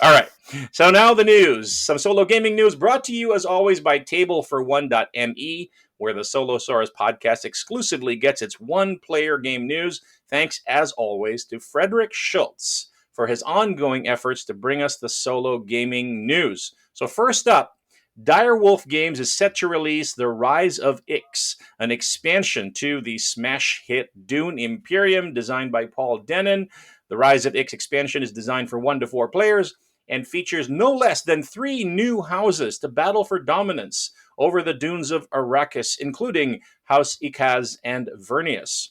All right. So now the news. Some solo gaming news brought to you as always by TableFor1.me, where the Solosaurus podcast exclusively gets its one-player game news. Thanks, as always, to Frederick Schultz for his ongoing efforts to bring us the solo gaming news. So first up, Direwolf Games is set to release The Rise of Ix, an expansion to the smash hit Dune Imperium designed by Paul Dennen. The Rise of Ix expansion is designed for 1 to 4 players and features no less than 3 new houses to battle for dominance over the dunes of Arrakis, including House Ikaz and Vernius.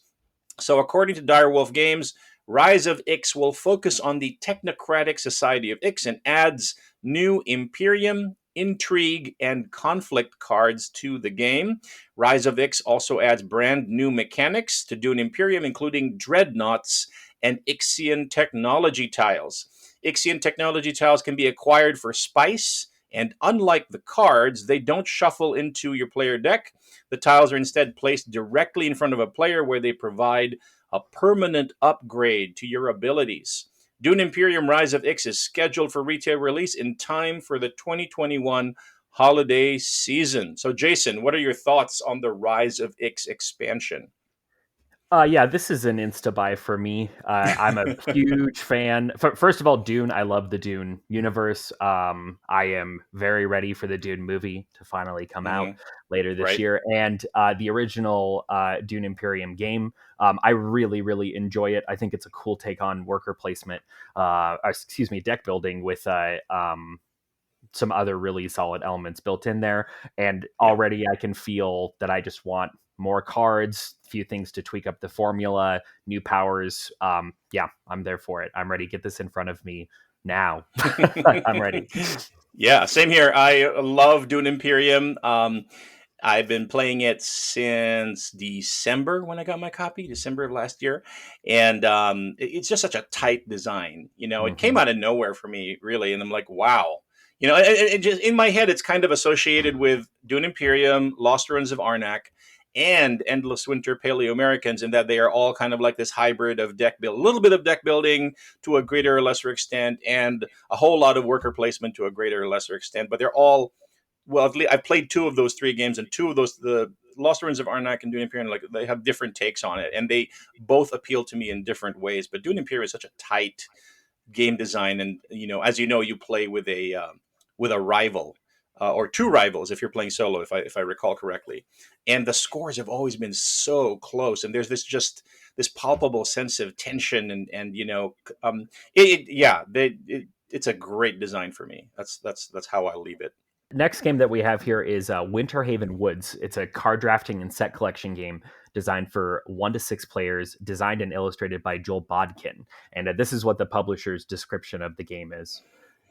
So according to Direwolf Games, Rise of Ix will focus on the technocratic society of Ix and adds new Imperium, intrigue, and conflict cards to the game. Rise of Ix also adds brand new mechanics to Dune Imperium, including dreadnoughts and Ixian technology tiles. Ixian technology tiles can be acquired for spice, and unlike the cards, they don't shuffle into your player deck. The tiles are instead placed directly in front of a player where they provide a permanent upgrade to your abilities. Dune Imperium Rise of Ix is scheduled for retail release in time for the 2021 holiday season. So, Jason, what are your thoughts on the Rise of Ix expansion? Yeah, this is an insta-buy for me. I'm a huge fan. First of all, Dune. I love the Dune universe. I am very ready for the Dune movie to finally come out later this year. And the original Dune Imperium game, I really, really enjoy it. I think it's a cool take on worker placement, deck building with some other really solid elements built in there. And already I can feel that I just want more cards, a few things to tweak up the formula, new powers. Yeah, I'm there for it. I'm ready. Get this in front of me now. I'm ready. Yeah, same here. I love Dune Imperium. I've been playing it since December when I got my copy, December of last year. And it's just such a tight design. It came out of nowhere for me, really. And I'm like, wow. It just in my head, it's kind of associated with Dune Imperium, Lost Ruins of Arnak, and Endless Winter Paleo-Americans, in that they are all kind of like this hybrid of deck build, a little bit of deck building to a greater or lesser extent, and a whole lot of worker placement to a greater or lesser extent. But they're all, well, I've played 2 of those 3 games, and 2 of those, the Lost Ruins of Arnak and Dune Imperium, like they have different takes on it, and they both appeal to me in different ways. But Dune Imperium is such a tight game design, and as you play with a rival. Or 2 rivals if you're playing solo, if I recall correctly, and the scores have always been so close, and there's this palpable sense of tension, and it's a great design for me. That's how I leave it. Next game that we have here is Winterhaven Woods. It's a card drafting and set collection game designed for 1 to 6 players, designed and illustrated by Joel Bodkin, and this is what the publisher's description of the game is.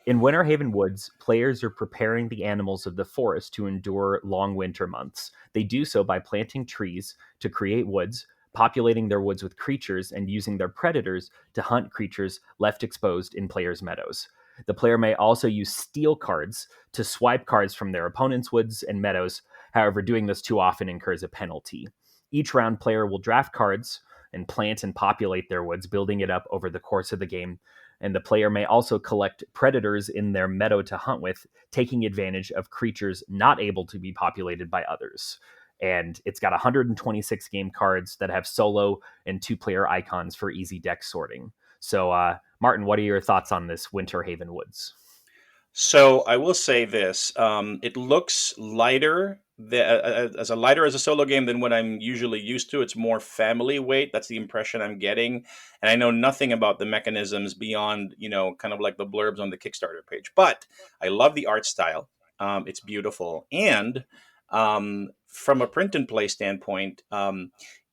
In Winterhaven Woods, players are preparing the animals of the forest to endure long winter months. They do so by planting trees to create woods, populating their woods with creatures, and using their predators to hunt creatures left exposed in players' meadows. The player may also use steal cards to swipe cards from their opponent's woods and meadows. However, doing this too often incurs a penalty. Each round, player will draft cards and plant and populate their woods, building it up over the course of the game. And the player may also collect predators in their meadow to hunt with, taking advantage of creatures not able to be populated by others. And it's got 126 game cards that have solo and 2-player icons for easy deck sorting. So, Martin, what are your thoughts on this Winterhaven Woods? So I will say this: it looks lighter as a solo game than what I'm usually used to. It's more family weight. That's the impression I'm getting, and I know nothing about the mechanisms beyond kind of like the blurbs on the Kickstarter page. But I love the art style. It's beautiful, and from a print and play standpoint,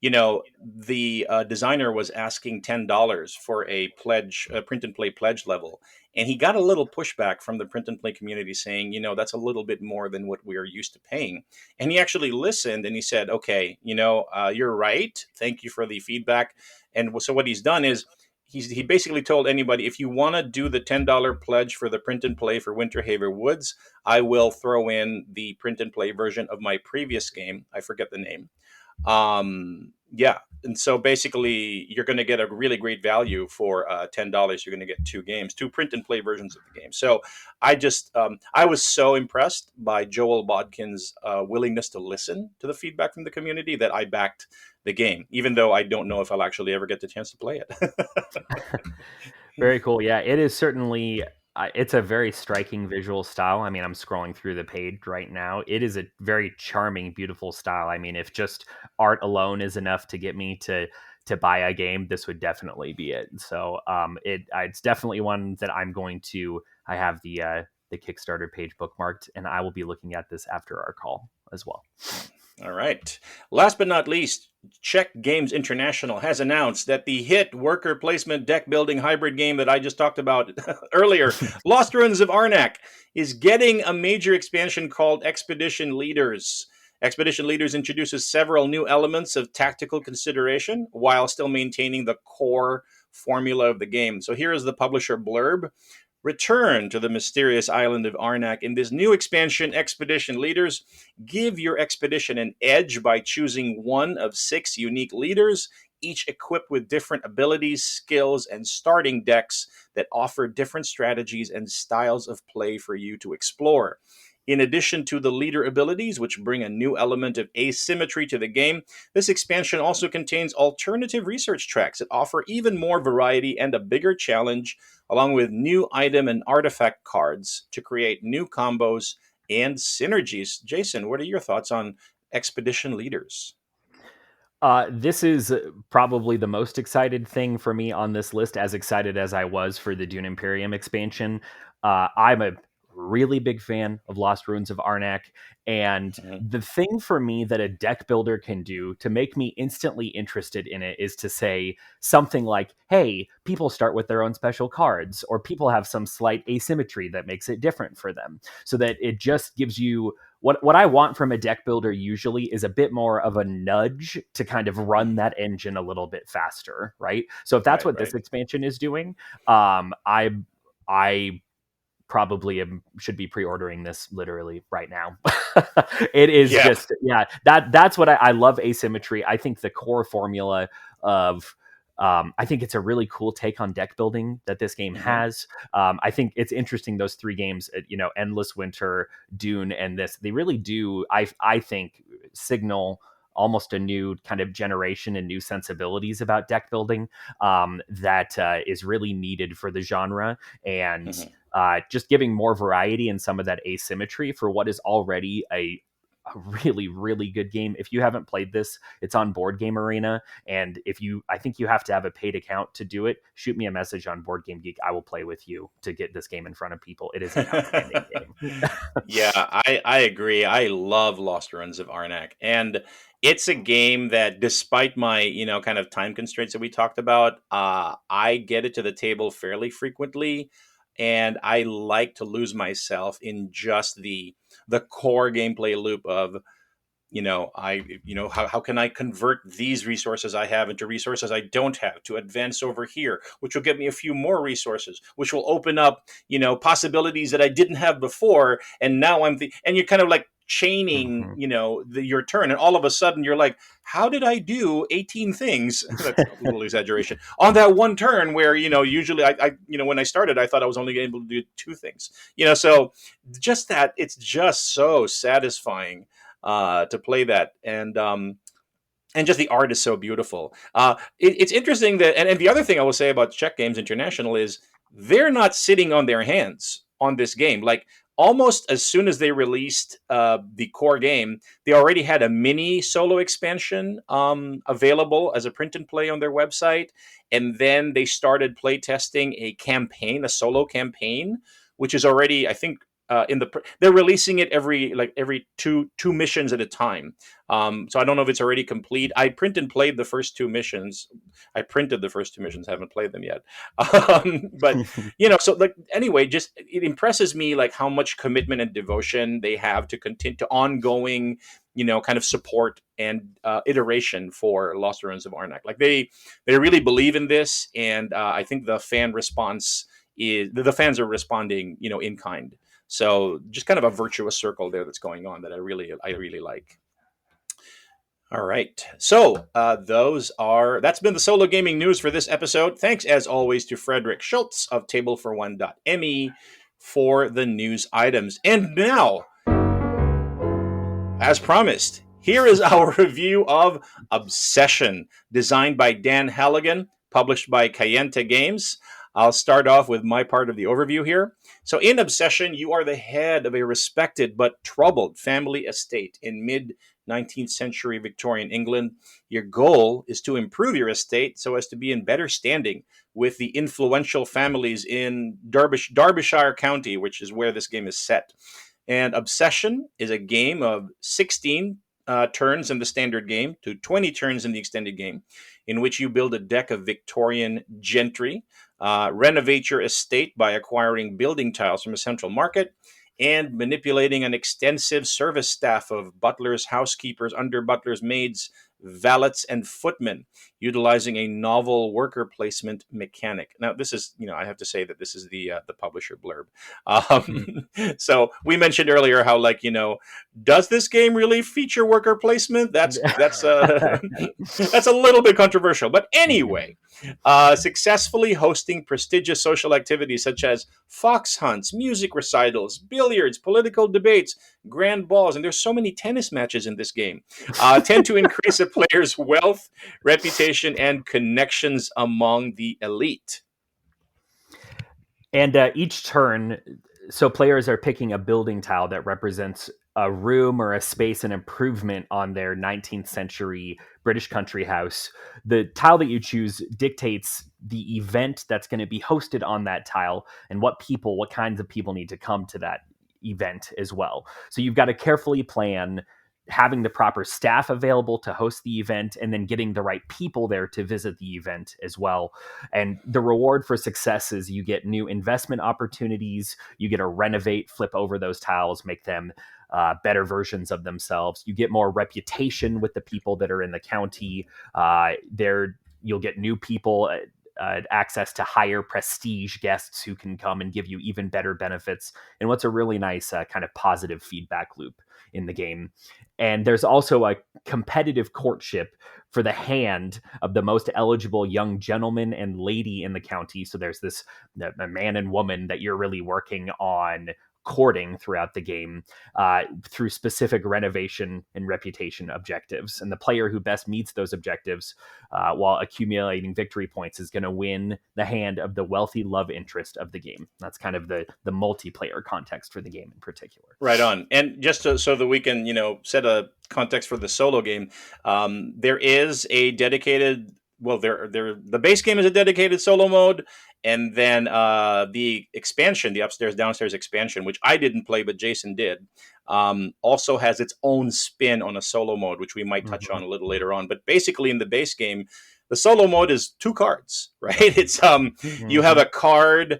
the designer was asking $10 for a print and play pledge level. And he got a little pushback from the print and play community saying, that's a little bit more than what we are used to paying. And he actually listened and he said, okay, you're right. Thank you for the feedback. And so what he's done is he basically told anybody, if you want to do the $10 pledge for the print and play for Winterhaven Woods, I will throw in the print and play version of my previous game. I forget the name. Yeah. And so basically you're going to get a really great value for $10. You're going to get 2 games, 2 print and play versions of the game. So I was so impressed by Joel Bodkin's willingness to listen to the feedback from the community that I backed the game, even though I don't know if I'll actually ever get the chance to play it. Very cool. Yeah, it is certainly, it's a very striking visual style. I mean, I'm scrolling through the page right now. It is a very charming, beautiful style. I mean, if just art alone is enough to get me to buy a game, this would definitely be it. So it's definitely one that I have the Kickstarter page bookmarked, and I will be looking at this after our call as well. All right. Last but not least, Czech Games International has announced that the hit worker placement deck building hybrid game that I just talked about earlier, Lost Ruins of Arnak, is getting a major expansion called Expedition Leaders. Expedition Leaders introduces several new elements of tactical consideration while still maintaining the core formula of the game. So here is the publisher blurb. Return to the mysterious island of Arnak. In this new expansion, Expedition Leaders give your expedition an edge by choosing one of 6 unique leaders, each equipped with different abilities, skills, and starting decks that offer different strategies and styles of play for you to explore. In addition to the leader abilities, which bring a new element of asymmetry to the game, this expansion also contains alternative research tracks that offer even more variety and a bigger challenge, along with new item and artifact cards to create new combos and synergies. Jason, what are your thoughts on Expedition Leaders? This is probably the most excited thing for me on this list, as excited as I was for the Dune Imperium expansion. I'm a really big fan of Lost Ruins of Arnak, and the thing for me that a deck builder can do to make me instantly interested in it is to say something like, hey, people start with their own special cards, or people have some slight asymmetry that makes it different for them, so that it just gives you what I want from a deck builder usually is a bit more of a nudge to kind of run that engine a little bit faster, right? So if that's what this expansion is doing, I probably should be pre-ordering this literally right now. It is just, that's what I love asymmetry. I think the core formula of, I think it's a really cool take on deck building that this game has. I think it's interesting, those 3 games, Endless Winter, Dune, and this, they really do, I think, signal almost a new kind of generation and new sensibilities about deck building that is really needed for the genre. And just giving more variety and some of that asymmetry for what is already a really, really good game. If you haven't played this, it's on Board Game Arena. And I think you have to have a paid account to do it. Shoot me a message on Board Game Geek. I will play with you to get this game in front of people. It is an outstanding game. Yeah, I agree. I love Lost Ruins of Arnak. And it's a game that, despite my, kind of time constraints that we talked about, I get it to the table fairly frequently. and I like to lose myself in just the core gameplay loop of, how can I convert these resources I have into resources I don't have to advance over here, which will get me a few more resources, which will open up, possibilities that I didn't have before. And now and you're kind of like chaining, your turn. And all of a sudden you're like, how did I do 18 things? That's a little exaggeration on that one turn where, usually I when I started, I thought I was only able to do 2 things, so just that it's just so satisfying to play that, and just the art is so beautiful. It's interesting that, and the other thing I will say about Czech Games International is they're not sitting on their hands on this game. Like almost as soon as they released the core game, they already had a mini solo expansion available as a print and play on their website, and then they started play testing a solo campaign, which is already, I think, they're releasing it every two missions at a time. So I don't know if it's already complete. I print and played the first 2 missions. I printed the first 2 missions, haven't played them yet. But so like anyway, just it impresses me like how much commitment and devotion they have to continue to ongoing, kind of support and iteration for Lost Ruins of Arnak. Like they really believe in this, and I think the fan response is the fans are responding, in kind. So just kind of a virtuous circle there that's going on that I really like. All right. So that's been the solo gaming news for this episode. Thanks as always to Frederick Schultz of tablefor1.me for the news items. And now, as promised, here is our review of Obsession, designed by Dan Halligan, published by Cayenta Games. I'll start off with my part of the overview here. So in Obsession, you are the head of a respected but troubled family estate in mid-19th century Victorian England. Your goal is to improve your estate so as to be in better standing with the influential families in Derbyshire County, which is where this game is set. And Obsession is a game of 16 turns in the standard game to 20 turns in the extended game, in which you build a deck of Victorian gentry, renovate your estate by acquiring building tiles from a central market, and manipulating an extensive service staff of butlers, housekeepers, under-butlers, maids, valets, and footmen, utilizing a novel worker placement mechanic. Now, this is, I have to say that this is the publisher blurb. So we mentioned earlier how, does this game really feature worker placement? That's that's a little bit controversial. But anyway, successfully hosting prestigious social activities such as fox hunts, music recitals, billiards, political debates, grand balls, and there's so many tennis matches in this game, tend to increase a player's wealth, reputation, and connections among the elite. And each turn, so players are picking a building tile that represents a room or a space, an improvement on their 19th century British country house. The tile that you choose dictates the event that's going to be hosted on that tile and what kinds of people need to come to that event as well. So you've got to carefully plan having the proper staff available to host the event, and then getting the right people there to visit the event as well. And the reward for success is you get new investment opportunities. You get to renovate, flip over those tiles, make them better versions of themselves. You get more reputation with the people that are in the county. You'll get new people, access to higher prestige guests who can come and give you even better benefits. And what's a really nice kind of positive feedback loop in the game. And there's also a competitive courtship for the hand of the most eligible young gentleman and lady in the county. So there's a man and woman that you're really working on courting throughout the game through specific renovation and reputation objectives. And the player who best meets those objectives while accumulating victory points is going to win the hand of the wealthy love interest of the game. That's kind of the multiplayer context for the game in particular. Right on. And just so that we can, set a context for the solo game, there is a dedicated, the base game is a dedicated solo mode. And then the expansion, the upstairs, downstairs expansion, which I didn't play, but Jason did, also has its own spin on a solo mode, which we might touch on a little later on. But basically in the base game, The solo mode is 2 cards, right? It's you have Mhm. a card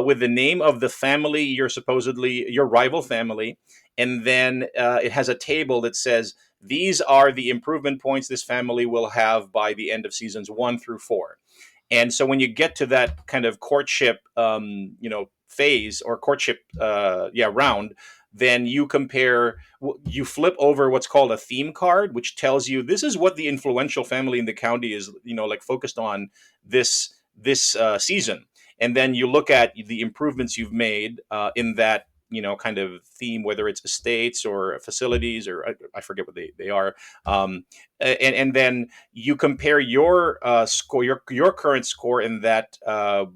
with the name of the family your rival family, and then it has a table that says these are the improvement points this family will have by the end of seasons 1 through 4. And so when you get to that kind of courtship, phase or courtship, round, then you flip over what's called a theme card, which tells you this is what the influential family in the county is, like focused on this season. And then you look at the improvements you've made in that, kind of theme, whether it's estates or facilities, or I forget what they are. And then you compare your score, your current score in that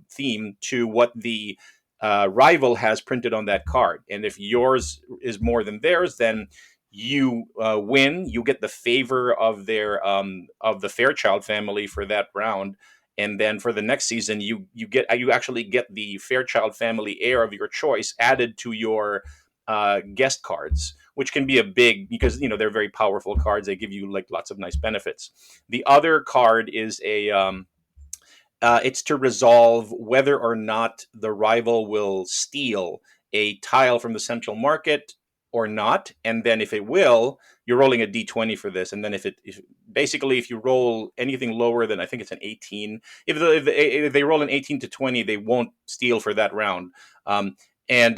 theme to what the rival has printed on that card. And if yours is more than theirs, then you win. You get the favor of the Fairchild family for that round. And then for the next season, you actually get the Fairchild family heir of your choice added to your guest cards, which can be a big, because they're very powerful cards. They give you like lots of nice benefits. The other card is it's to resolve whether or not the rival will steal a tile from the central market or not. And then if it will, you're rolling a d20 for this. And then if you roll anything lower than, I think it's an 18, if they roll an 18 to 20, they won't steal for that round. And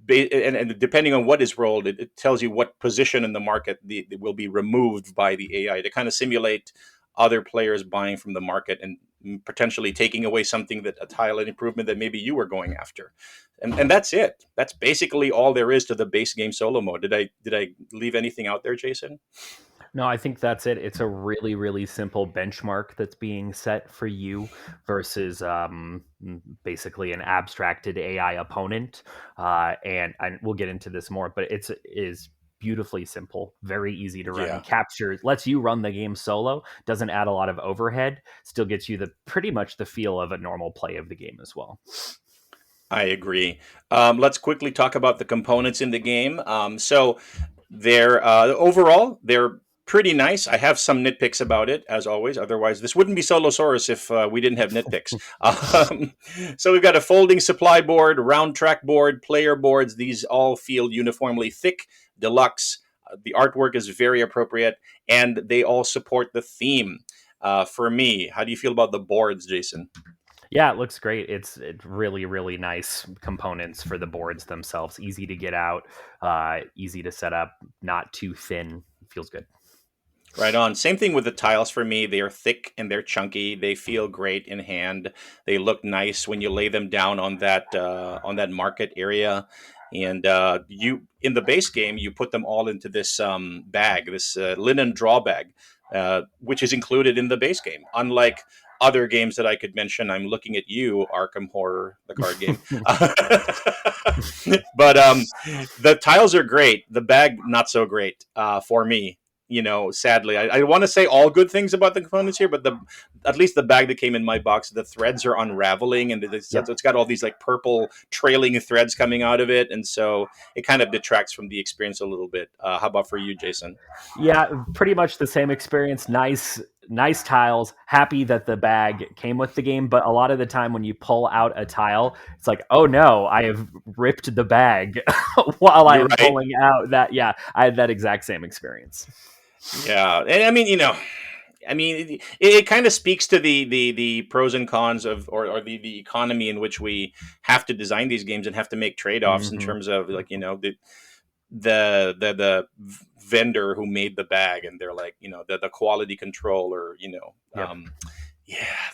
depending on what is rolled, it tells you what position in the market it will be removed by the AI to kind of simulate other players buying from the market and potentially taking away something, that a tile and improvement that maybe you were going after. And that's it. That's basically all there is to the base game solo mode. Did I leave anything out there, Jason? No, I think that's it. It's a really, really simple benchmark that's being set for you versus basically an abstracted AI opponent. And we'll get into this more, but it is beautifully simple, very easy to run. Yeah. Captures, lets you run the game solo, doesn't add a lot of overhead, still gets you pretty much the feel of a normal play of the game as well. I agree. Let's quickly talk about the components in the game. So they're overall, they're pretty nice. I have some nitpicks about it, as always. Otherwise, this wouldn't be Solosaurus if we didn't have nitpicks. So we've got a folding supply board, round track board, player boards. These all feel uniformly thick, deluxe. The artwork is very appropriate, and they all support the theme. For me, how do you feel about the boards, Jason? Yeah, it looks great. It's really, really nice components for the boards themselves. Easy to get out, easy to set up, not too thin. Feels good. Right on. Same thing with the tiles for me. They are thick and they're chunky. They feel great in hand. They look nice when you lay them down on that market area. And you in the base game, you put them all into this bag, this linen draw bag, which is included in the base game. Unlike other games that I could mention, I'm looking at you, Arkham Horror, the card game. But the tiles are great. The bag, not so great for me. Sadly, I want to say all good things about the components here, but at least the bag that came in my box, the threads are unraveling, and it's got all these like purple trailing threads coming out of it, and so it kind of detracts from the experience a little bit. How about for you, Jason? Yeah, pretty much the same experience. Nice tiles. Happy that the bag came with the game, but a lot of the time when you pull out a tile, it's like, oh no, I have ripped the bag while I'm pulling out that. Yeah, I had that exact same experience. Yeah, and I mean, it kind of speaks to the pros and cons of or the economy in which we have to design these games and have to make trade-offs in terms of the vendor who made the bag, and they're like the quality control or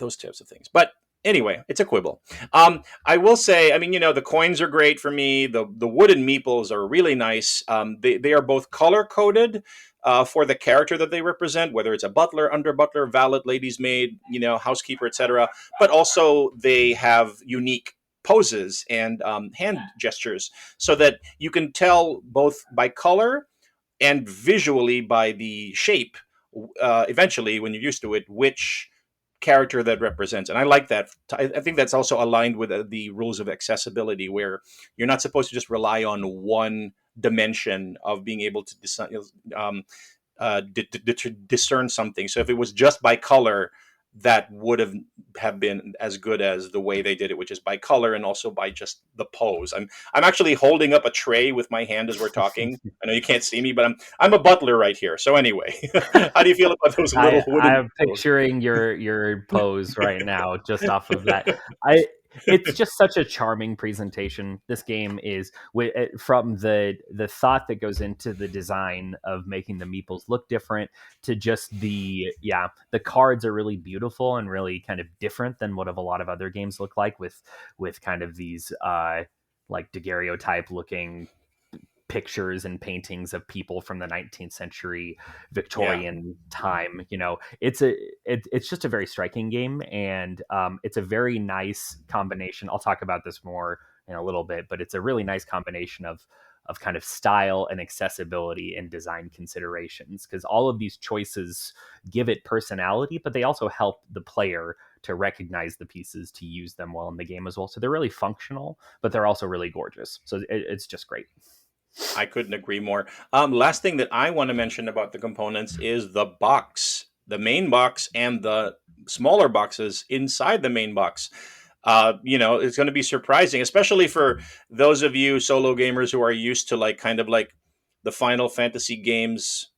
those types of things. But anyway, it's a quibble. I will say, the coins are great for me. The wooden meeples are really nice. They are both color coded for the character that they represent, whether it's a butler, under butler, valet, lady's maid, housekeeper, etc. But also they have unique poses and hand gestures, so that you can tell both by color and visually by the shape, eventually when you're used to it, which character that represents. And I like that. I think that's also aligned with the rules of accessibility, where you're not supposed to just rely on one dimension of being able to discern something. So if it was just by color, that would have been as good as the way they did it, which is by color and also by just the pose. I'm actually holding up a tray with my hand as we're talking. I know you can't see me, but I'm a butler right here. So anyway, how do you feel about those little wooden I'm tables? picturing your pose right now, just off of that. It's just such a charming presentation. This game is from the thought that goes into the design of making the meeples look different to just the cards are really beautiful and really kind of different than what a lot of other games look like with kind of these like daguerreotype looking pictures and paintings of people from the 19th century Victorian time. It's just a very striking game, and it's a very nice combination. I'll talk about this more in a little bit, but it's a really nice combination of kind of style and accessibility and design considerations, because all of these choices give it personality, but they also help the player to recognize the pieces to use them well in the game as well. So they're really functional, but they're also really gorgeous. So it's just great. I couldn't agree more. Last thing that I want to mention about the components is the box, the main box, and the smaller boxes inside the main box. It's going to be surprising, especially for those of you solo gamers who are used to kind of like the Final Fantasy games,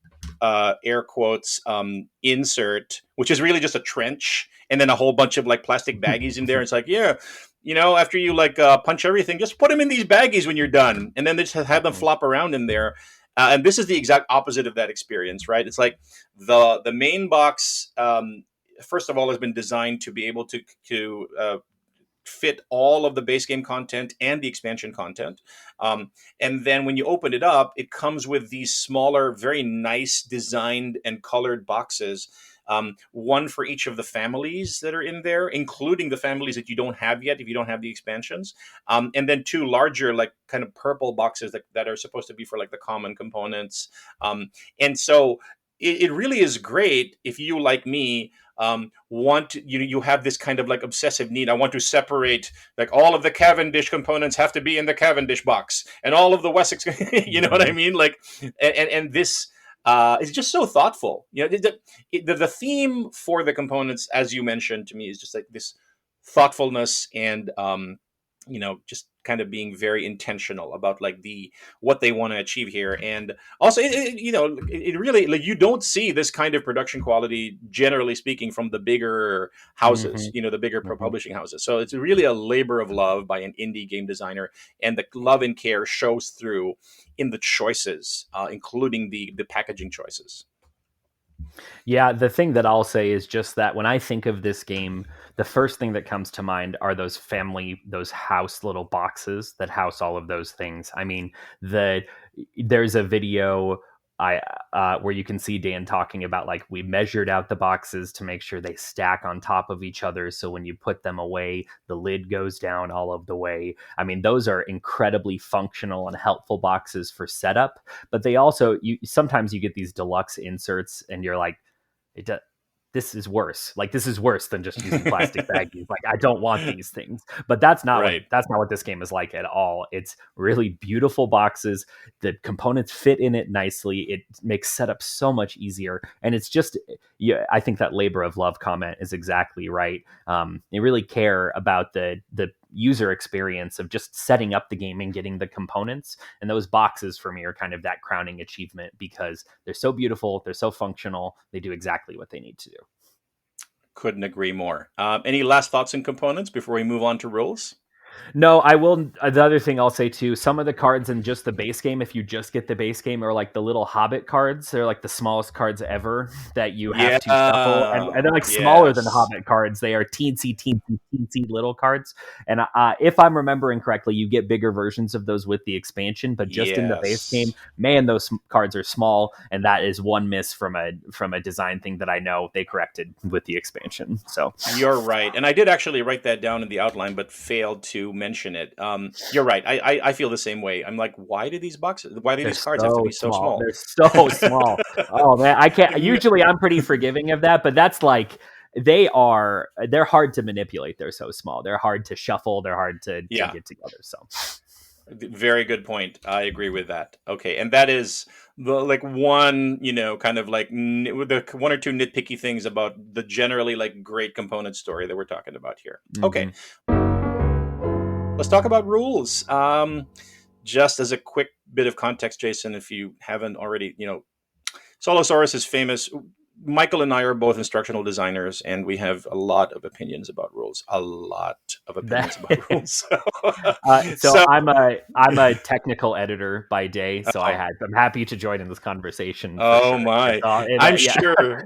air quotes, insert, which is really just a trench and then a whole bunch of like plastic baggies in there. It's like, yeah, after you punch everything, just put them in these baggies when you're done, and then they just have them flop around in there. And this is the exact opposite of that experience, right? It's like the main box, first of all, has been designed to be able to fit all of the base game content and the expansion content. And then when you open it up, it comes with these smaller, very nice designed and colored boxes. One for each of the families that are in there, including the families that you don't have yet if you don't have the expansions. And then two larger, like kind of purple boxes that are supposed to be for like the common components. And so it really is great if you, like me, you have this kind of like obsessive need. I want to separate, like, all of the Cavendish components have to be in the Cavendish box, and all of the Wessex, you know what I mean? Like, and this is just so thoughtful. The theme for the components, as you mentioned to me, is just like this thoughtfulness and just kind of being very intentional about like what they want to achieve here. And also it really, like, you don't see this kind of production quality, generally speaking, from the bigger houses, the bigger publishing houses. So it's really a labor of love by an indie game designer, and the love and care shows through in the choices, including the packaging choices. Yeah, the thing that I'll say is just that when I think of this game, the first thing that comes to mind are those house little boxes that house all of those things. I mean, there's a video where you can see Dan talking about, like, we measured out the boxes to make sure they stack on top of each other, so when you put them away, the lid goes down all of the way. I mean, those are incredibly functional and helpful boxes for setup, but they also, sometimes you get these deluxe inserts and you're like, this is worse. Like, this is worse than just using plastic baggies. Like, I don't want these things. But that's not Right. that's not what this game is like at all. It's really beautiful boxes. The components fit in it nicely. It makes setup so much easier. And it's just, I think that labor of love comment is exactly right. They really care about the user experience of just setting up the game and getting the components. And those boxes for me are kind of that crowning achievement, because they're so beautiful, they're so functional, they do exactly what they need to do. Couldn't agree more. Any last thoughts and components before we move on to rules? No, I will. The other thing I'll say too, some of the cards in just the base game, if you just get the base game, are like the little Hobbit cards. They're like the smallest cards ever that you have to shuffle. And they're like smaller than the Hobbit cards. They are teensy little cards. And if I'm remembering correctly, you get bigger versions of those with the expansion, but just in the base game, man, those cards are small. And that is one miss from a design thing that I know they corrected with the expansion. So you're right. And I did actually write that down in the outline, but failed to mention it. You're right. I feel the same way. I'm like, why do these cards have to be so small? They're so small. Oh man, I can't. Usually I'm pretty forgiving of that, but that's like, they're hard to manipulate. They're so small. They're hard to shuffle. They're hard to get together. So Very good point. I agree with that. Okay, and that is the like one, kind of like with the one or two nitpicky things about the generally like great component story that we're talking about here. Okay, Mhm. let's talk about rules. Just as a quick bit of context, Jason, if you haven't already, Solosaurus is famous. Michael and I are both instructional designers, and we have a lot of opinions about rules. A lot of opinions about That rules. so So, I'm a technical editor by day, so oh, I'm happy to join in this conversation for oh sure. my! Yeah, I'm sure.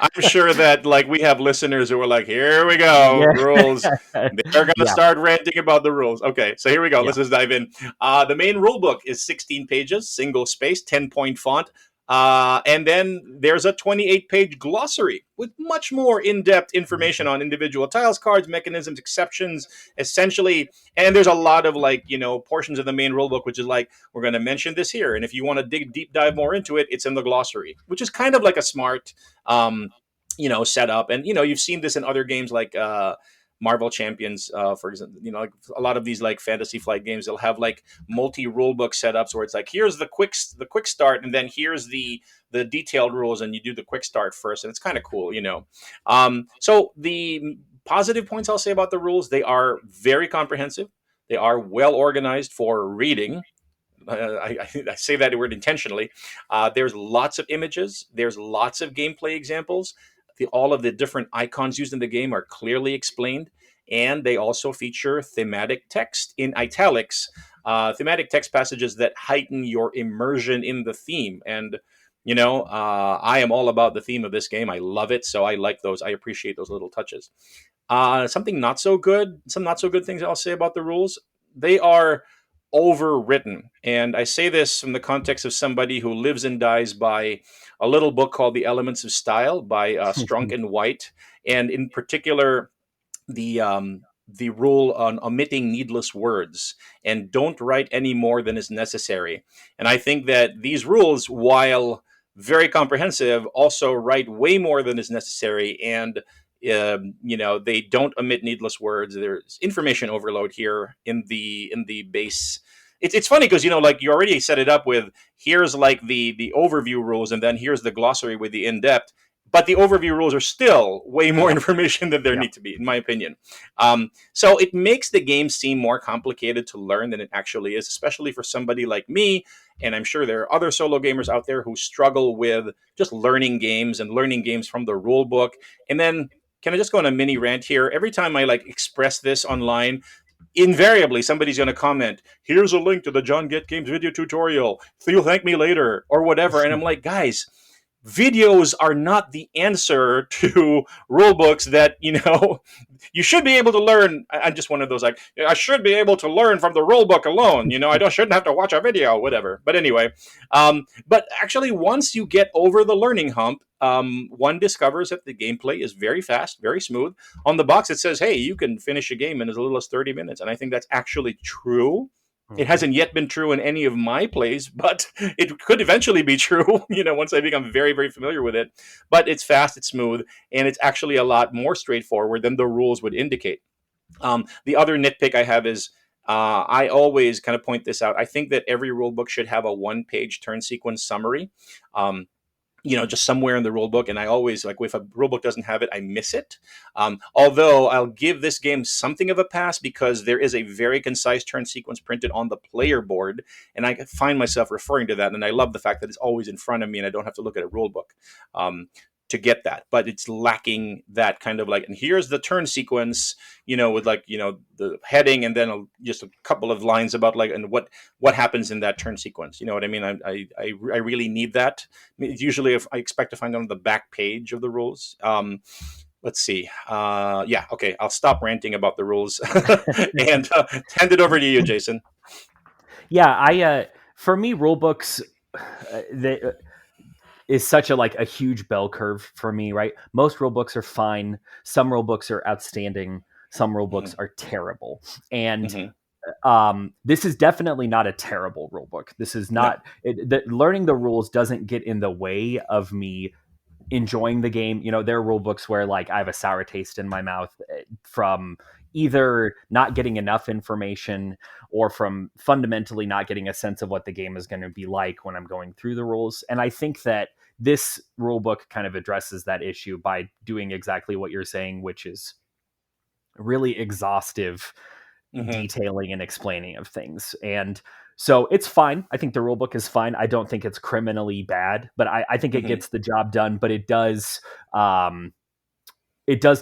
I'm sure that like we have listeners who are like, "Here we go, yeah, rules." They're gonna yeah, start ranting about the rules. Okay, so here we go. yeah. Let's just dive in. The main rule book is 16 pages, single space, 10-point font. And then there's a 28-page glossary with much more in-depth information on individual tiles, cards, mechanisms, exceptions, essentially. And there's a lot of like, portions of the main rulebook, which is like, we're going to mention this here. And if you want to deep dive more into it, it's in the glossary, which is kind of like a smart, setup. And, you've seen this in other games like, Marvel Champions, for example, like a lot of these like Fantasy Flight games, they'll have like multi rulebook setups where it's like here's the quick start, and then here's the detailed rules, and you do the quick start first, and it's kind of cool. So the positive points I'll say about the rules: they are very comprehensive, they are well organized for reading. I say that word intentionally. There's lots of images. There's lots of gameplay examples. All of the different icons used in the game are clearly explained, and they also feature thematic text in italics, thematic text passages that heighten your immersion in the theme. And I am all about the theme of this game. I love it, so I like those. I appreciate those little touches. Some not so good things I'll say about the rules. They are overwritten. And I say this from the context of somebody who lives and dies by a little book called The Elements of Style by Strunk and White. And in particular, the rule on omitting needless words and don't write any more than is necessary. And I think that these rules, while very comprehensive, also write way more than is necessary. And they don't omit needless words. There's information overload here in the base. It's funny because like you already set it up with here's like the overview rules, and then here's the glossary with the in depth. But the overview rules are still way more Yeah. information than there Yeah. need to be, in my opinion. So it makes the game seem more complicated to learn than it actually is, especially for somebody like me. And I'm sure there are other solo gamers out there who struggle with just learning games and learning games from the rule book. And then, can I just go on a mini rant here? Every time I like express this online, invariably somebody's going to comment, here's a link to the John Get Games video tutorial, you'll thank me later, or whatever. And I'm like, guys, videos are not the answer to rule books that you should be able to learn. I'm just one of those like, I should be able to learn from the rule book alone. Shouldn't have to watch a video, whatever. But anyway, but actually, once you get over the learning hump, one discovers that the gameplay is very fast, very smooth. On the box, it says, hey, you can finish a game in as little as 30 minutes. And I think that's actually true. It hasn't yet been true in any of my plays, but it could eventually be true, once I become very, very familiar with it. But it's fast, it's smooth, and it's actually a lot more straightforward than the rules would indicate. The other nitpick I have is I always kind of point this out. I think that every rule book should have a one-page turn sequence summary. Just somewhere in the rule book. And I always, like, if a rule book doesn't have it, I miss it. Although I'll give this game something of a pass because there is a very concise turn sequence printed on the player board. And I find myself referring to that. And I love the fact that it's always in front of me and I don't have to look at a rule book to get that. But it's lacking that kind of like, and here's the turn sequence, with like, the heading and then just a couple of lines about like, and what happens in that turn sequence. You know what I mean? I really need that. Usually if I expect to find it on the back page of the rules. Let's see. Yeah. Okay. I'll stop ranting about the rules and hand it over to you, Jason. Yeah. For me, rule books, they is such a huge bell curve for me, right? Most rule books are fine. Some rule books are outstanding. Some rule books are terrible. And this is definitely not a terrible rule book. This is not, learning the rules doesn't get in the way of me enjoying the game. You know, there are rule books where like I have a sour taste in my mouth from either not getting enough information or from fundamentally not getting a sense of what the game is going to be like when I'm going through the rules. And I think that this rule book kind of addresses that issue by doing exactly what you're saying, which is really exhaustive Hmm. detailing and explaining of things. And so it's fine. I think the rule book is fine. I don't think it's criminally bad, but I think it Hmm. gets the job done. But it does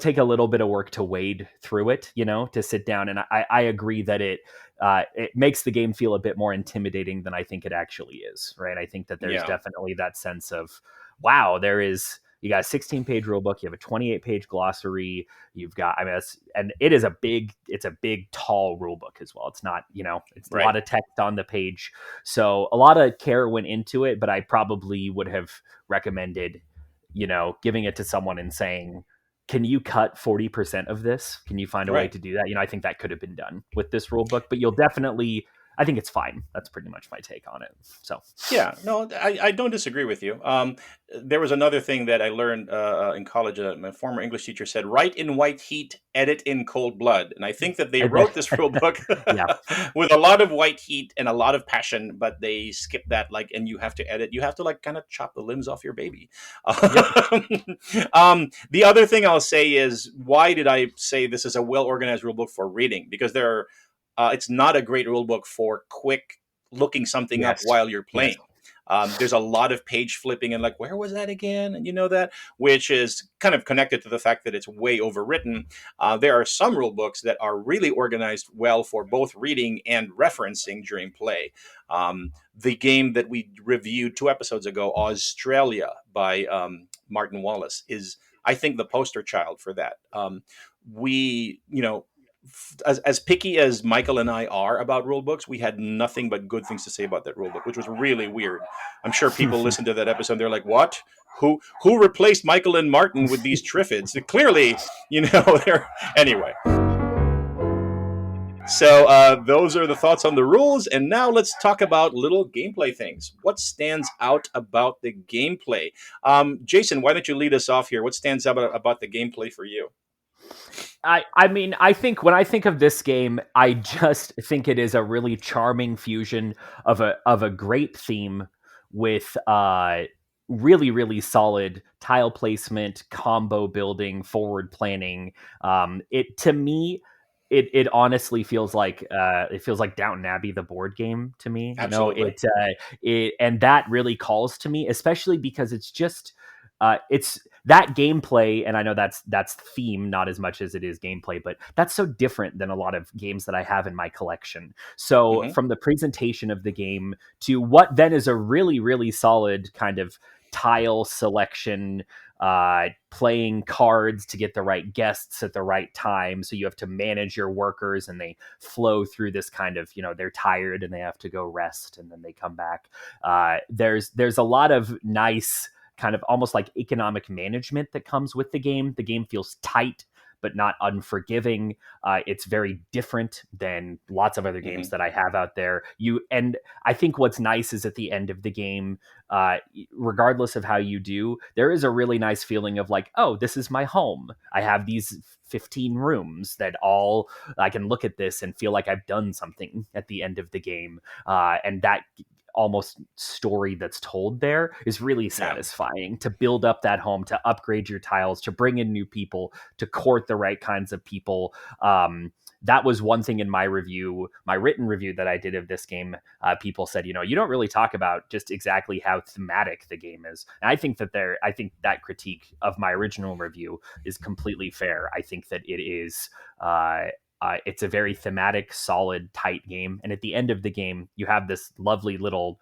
take a little bit of work to wade through it, you know, to sit down. And I agree that it makes the game feel a bit more intimidating than I think it actually is. Right. I think that there's Yeah. definitely that sense of, wow, you got a 16-page rule book, you have a 28-page glossary, you've got, I mean, and it's a big, tall rule book as well. It's not, you know, it's a Right. lot of text on the page. So a lot of care went into it, but I probably would have recommended, you know, giving it to someone and saying, can you cut 40% of this? Can you find a way Right. to do that? You know, I think that could have been done with this rule book, but you'll definitely, I think it's fine. That's pretty much my take on it. So, Yeah, no, I don't disagree with you. There was another thing that I learned in college. My former English teacher said, "Write in white heat, edit in cold blood." And I think that they I wrote bet, this rule book yeah, with a lot of white heat and a lot of passion, but they skipped that. Like, and you have to edit. You have to like kind of chop the limbs off your baby. yep. The other thing I'll say is, why did I say this is a well organized rule book for reading? Because it's not a great rule book for quick looking something up Yes. while you're Yes. playing. There's a lot of page flipping and like, where was that again? And you know that, which is kind of connected to the fact that it's way overwritten. There are some rule books that are really organized well for both reading and referencing during play. The game that we reviewed 2 episodes ago, Australia by Martin Wallace, is, I think, the poster child for that. You know, as picky as Michael and I are about rule books, we had nothing but good things to say about that rule book, which was really weird. I'm sure people listen to that episode, they're like, "What? Who replaced Michael and Martin with these triffids?" Clearly, you know, they're anyway. So those are the thoughts on the rules, and now let's talk about little gameplay things. What stands out about the gameplay? Jason, why don't you lead us off here? What stands out about the gameplay for you? I mean, I think when I think of this game, I just think it is a really charming fusion of a great theme with really, really solid tile placement, combo building, forward planning. It to me, it honestly feels like Downton Abbey, the board game to me. You know, Absolutely. it and that really calls to me, especially because it's that gameplay, and I know that's theme not as much as it is gameplay, but that's so different than a lot of games that I have in my collection. So Hmm. from the presentation of the game to what then is a really, really solid kind of tile selection, playing cards to get the right guests at the right time. So you have to manage your workers and they flow through this kind of, you know, they're tired and they have to go rest and then they come back. There's a lot of nice kind of almost like economic management that comes with the game. The game feels tight but not unforgiving. It's very different than lots of other games Hmm. that I have out there. And I think what's nice is at the end of the game, regardless of how you do, there is a really nice feeling of like, oh, this is my home. I have these 15 rooms that all I can look at this and feel like I've done something at the end of the game. And that almost story that's told there is really Yeah. satisfying to build up that home, to upgrade your tiles, to bring in new people, to court the right kinds of people. That was one thing in my written review that I did of this game. People said, you know, you don't really talk about just exactly how thematic the game is. And I think that critique of my original review is completely fair. I think that it is, it's a very thematic, solid, tight game. And at the end of the game, you have this lovely little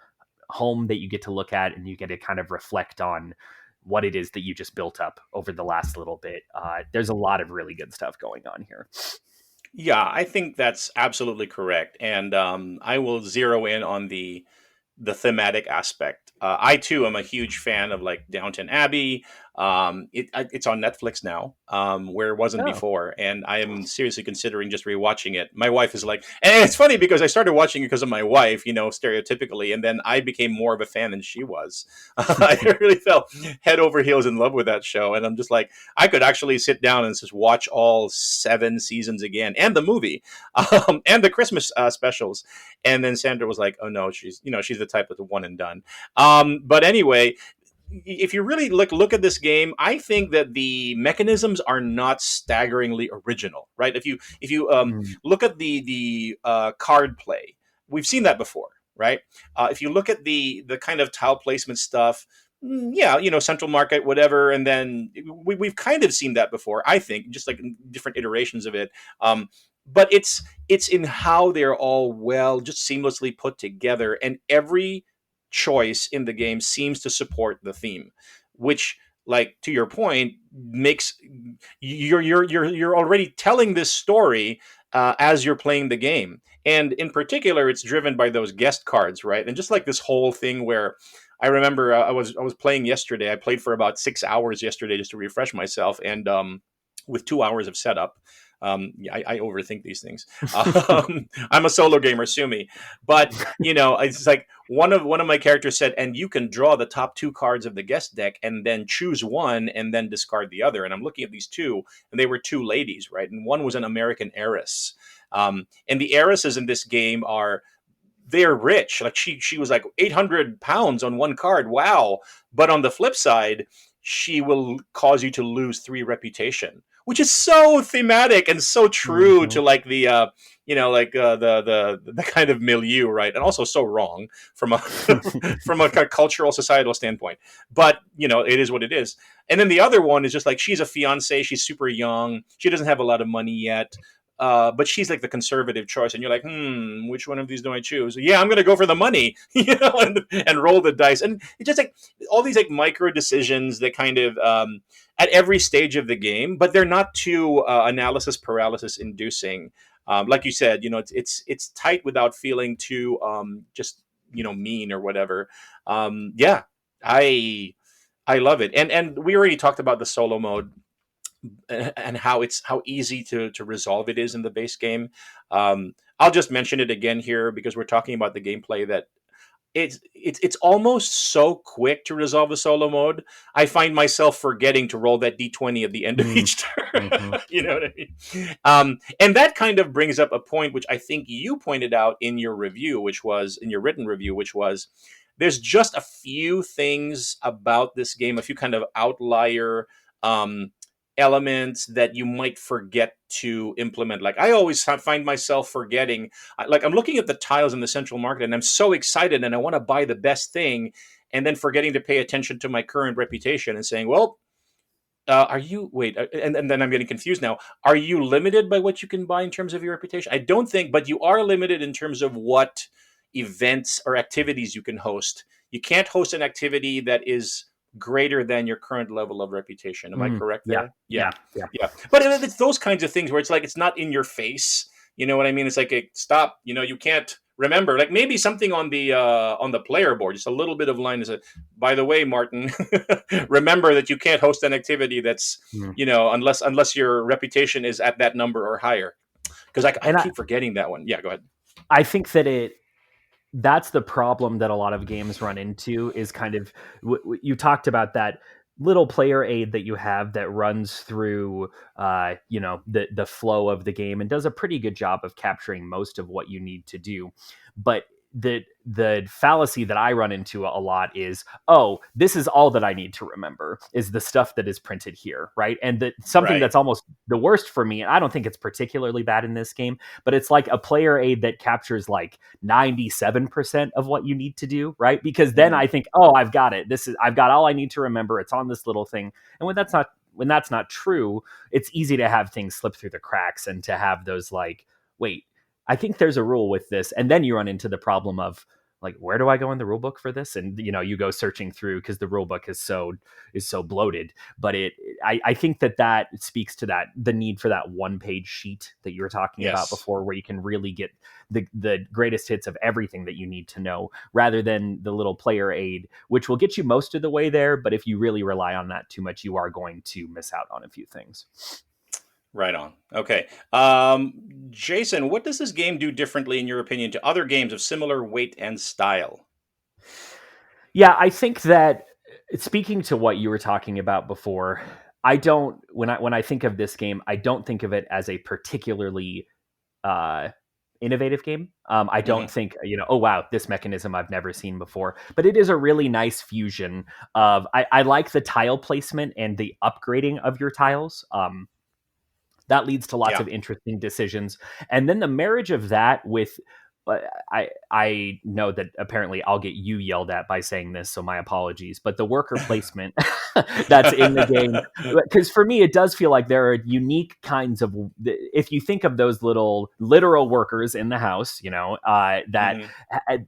home that you get to look at and you get to kind of reflect on what it is that you just built up over the last little bit. There's a lot of really good stuff going on here. Yeah, I think that's absolutely correct, and I will zero in on the thematic aspect. I too am a huge fan of like Downton Abbey. It's on Netflix now, where it wasn't before, and I am seriously considering just rewatching it. My wife is like, and it's funny because I started watching it because of my wife, stereotypically, and then I became more of a fan than she was. I really fell head over heels in love with that show, and I'm just like, I could actually sit down and just watch all 7 seasons again, and the movie, and the Christmas specials. And then Sandra was like, "Oh no, she's the type of the one and done." But anyway, if you really look at this game, I think that the mechanisms are not staggeringly original, right? If you look at the card play, we've seen that before, right? If you look at the kind of tile placement stuff, yeah, central market, whatever, and then we've kind of seen that before. I think just like different iterations of it. But it's in how they're all just seamlessly put together, and every choice in the game seems to support the theme, which, like, to your point, makes you're already telling this story as you're playing the game. And in particular, it's driven by those guest cards, right? And just like this whole thing where I remember I was playing yesterday. I played for about 6 hours yesterday just to refresh myself, and with 2 hours of setup. I overthink these things. I'm a solo gamer, sue me. But it's like one of my characters said, and you can draw the top 2 cards of the guest deck and then choose one and then discard the other. And I'm looking at these 2, and they were 2 ladies, right? And one was an American heiress. And the heiresses in this game they're rich. Like she was like 800 pounds on one card. Wow. But on the flip side, she will cause you to lose 3 reputation, which is so thematic and so true to like the the kind of milieu, right? And also so wrong from a from a cultural societal standpoint. But it is what it is. And then the other one is just like, she's a fiance, she's super young, she doesn't have a lot of money yet. But she's like the conservative choice, and you're like, which one of these do I choose? Yeah, I'm going to go for the money, and roll the dice. And it's just like all these like micro decisions that kind of at every stage of the game, but they're not too analysis paralysis inducing. Like you said, it's tight without feeling too just mean or whatever. Yeah, I love it, and we already talked about the solo mode and how easy to resolve it is in the base game. I'll just mention it again here because we're talking about the gameplay, that it's almost so quick to resolve the solo mode. I find myself forgetting to roll that d20 at the end of each turn. You know what I mean? And that kind of brings up a point which I think you pointed out in your review, which was in your written review, which was there's just a few things about this game, a few kind of outlier elements that you might forget to implement. Like I always find myself forgetting, like I'm looking at the tiles in the central market and I'm so excited and I want to buy the best thing, and then forgetting to pay attention to my current reputation and saying, well, and then I'm getting confused now. Are you limited by what you can buy in terms of your reputation? I don't think, but you are limited in terms of what events or activities you can host. You can't host an activity that is greater than your current level of reputation. Am I correct there? Yeah. But it's those kinds of things where it's like, it's not in your face. You know what I mean? It's like, stop, you can't remember, like maybe something on the player board, just a little bit of line is by the way, Martin, remember that you can't host an activity that's, unless your reputation is at that number or higher. Because I keep forgetting that one. Yeah, go ahead. I think that that's the problem that a lot of games run into, is kind of you talked about that little player aid that you have that runs through the flow of the game and does a pretty good job of capturing most of what you need to do. But the fallacy that I run into a lot is, this is all that I need to remember is the stuff that is printed here, right? And something that's almost the worst for me, and I don't think it's particularly bad in this game, but it's like a player aid that captures like 97% of what you need to do, right? Because then I think, I've got it. I've got all I need to remember. It's on this little thing. And when that's not true, it's easy to have things slip through the cracks and to have those like, wait, I think there's a rule with this. And then you run into the problem of, like, where do I go in the rule book for this? And you go searching through because the rule book is so bloated. But I think that speaks to the need for that 1-page sheet that you were talking about Yes. before, where you can really get the greatest hits of everything that you need to know, rather than the little player aid, which will get you most of the way there. But if you really rely on that too much, you are going to miss out on a few things. Right on. Okay. Jason, what does this game do differently, in your opinion, to other games of similar weight and style? Yeah, I think that, speaking to what you were talking about before, I don't when I think of this game, I don't think of it as a particularly uh, innovative game. I don't Hmm. think, oh wow, this mechanism I've never seen before. But it is a really nice fusion of, I like the tile placement and the upgrading of your tiles. That leads to lots Yeah. of interesting decisions, and then the marriage of that with, I know that apparently I'll get you yelled at by saying this, so my apologies, but the worker placement that's in the game, because for me it does feel like there are unique kinds of, if you think of those little literal workers in the house, that Hmm.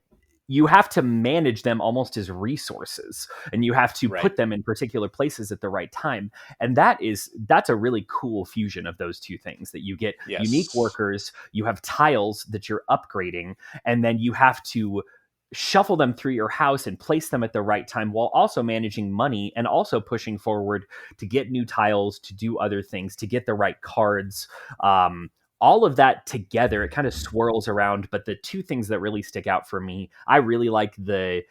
you have to manage them almost as resources, and you have to Right. put them in particular places at the right time. And that's a really cool fusion of those two things, that you get unique Yes. workers, you have tiles that you're upgrading, and then you have to shuffle them through your house and place them at the right time, while also managing money and also pushing forward to get new tiles, to do other things, to get the right cards. All of that together, it kind of swirls around. But the two things that really stick out for me, I really like the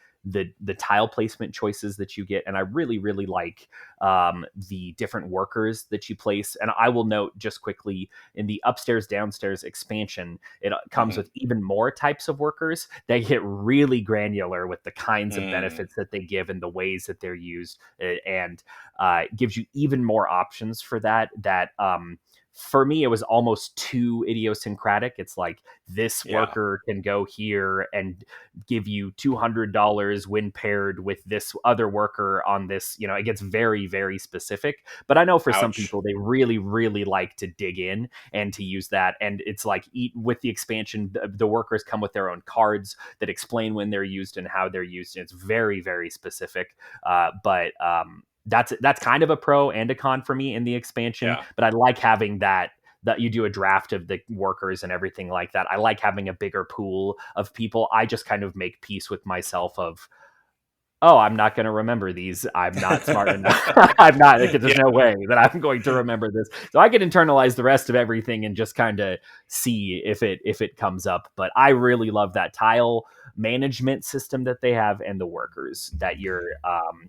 tile placement choices that you get, and I really really like the different workers that you place. And I will note just quickly, in the upstairs downstairs expansion, it comes Hmm. with even more types of workers. They get really granular with the kinds of Mm. benefits that they give and the ways that they're used, and gives you even more options for that for me, it was almost too idiosyncratic. It's like, this Yeah. worker can go here and give you $200 when paired with this other worker on this. It gets very, very specific. But I know for some Ouch. people, they really, really like to dig in and to use that. And it's like, with the expansion, the workers come with their own cards that explain when they're used and how they're used. And it's very, very specific. But that's kind of a pro and a con for me in the expansion. Yeah. But I like having that you do a draft of the workers and everything like that. I like having a bigger pool of people. I just kind of make peace with myself of, oh, I'm not going to remember these. I'm not smart enough. I'm not, like, there's Yeah. no way that I'm going to remember this. So I can internalize the rest of everything and just kind of see if it comes up. But I really love that tile management system that they have, and the workers that you're,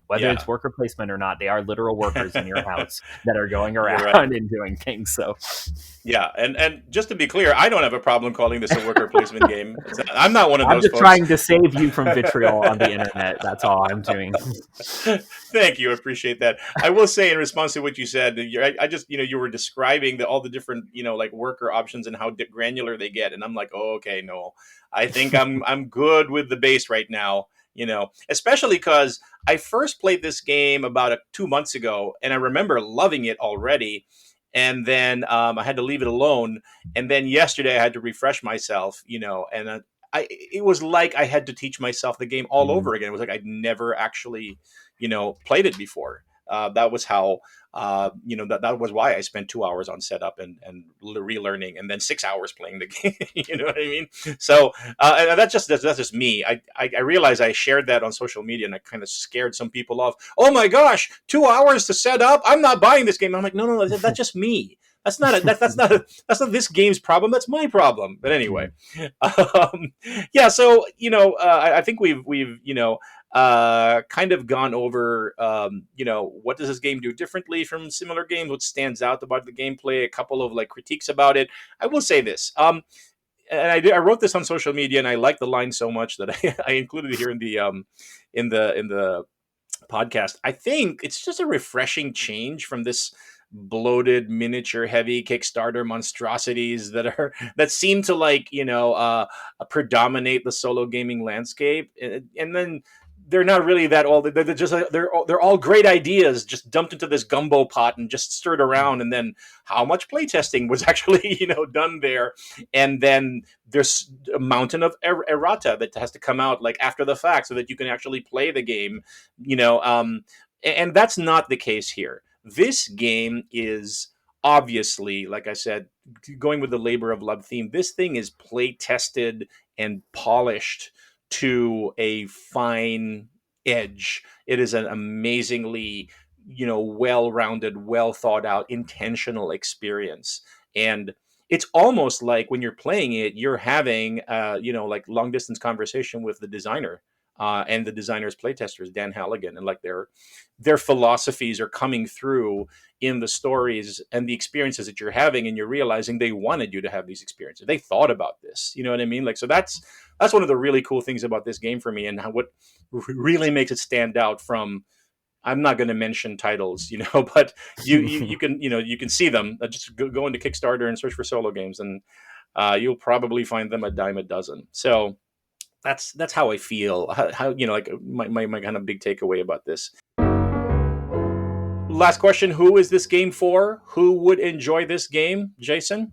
whether it's Yeah. worker placement or not, they are literal workers in your house that are going You're right. around and doing things. So Yeah, and just to be clear, I don't have a problem calling this a worker placement game. I'm not one of I'm those just folks. trying to save you from vitriol on the internet. That's all I'm doing. Thank you, I appreciate that. I will say, in response to what you said, I just, you were describing all the different, like worker options and how granular they get, and I'm like, oh, okay, no, I think I'm good with the base right now. Especially because I first played this game about 2 months ago, and I remember loving it already. And then I had to leave it alone. And then yesterday I had to refresh myself, and it was like I had to teach myself the game all Mm. over again. It was like I'd never actually, played it before. That was how, that was why I spent 2 hours on setup and relearning, and then 6 hours playing the game. You know what I mean? So and that's just me. I realize I shared that on social media, and I kind of scared some people off. Oh my gosh, 2 hours to set up! I'm not buying this game. I'm like, no, that's just me. That's not this game's problem. That's my problem. But anyway, Mm. yeah. So I think we've kind of gone over what does this game do differently from similar games, what stands out about the gameplay, a couple of like critiques about it. I will say this. And I wrote this on social media, and I like the line so much that I included it here in the podcast. I think it's just a refreshing change from this bloated, miniature heavy Kickstarter monstrosities that seem to, like, predominate the solo gaming landscape. And then they're not really that old. They're just they're all great ideas just dumped into this gumbo pot and just stirred around. And then how much playtesting was actually done there? And then there's a mountain of errata that has to come out like after the fact so that you can actually play the game. And that's not the case here. This game is obviously, like I said, going with the labor of love theme. This thing is play tested and polished to a fine edge. It is an amazingly, well-rounded, well thought out, intentional experience. And it's almost like when you're playing it, you're having, like long distance conversation with the designer and the designer's playtesters, Dan Halligan, and like their philosophies are coming through in the stories and the experiences that you're having, and you're realizing they wanted you to have these experiences. They thought about this. You know what I mean? Like, so that's one of the really cool things about this game for me, and what really makes it stand out from. I'm not going to mention titles, but you can see them. Just go into Kickstarter and search for solo games, and you'll probably find them a dime a dozen. So that's how I feel. How like my kind of big takeaway about this. Last question: who is this game for? Who would enjoy this game, Jason?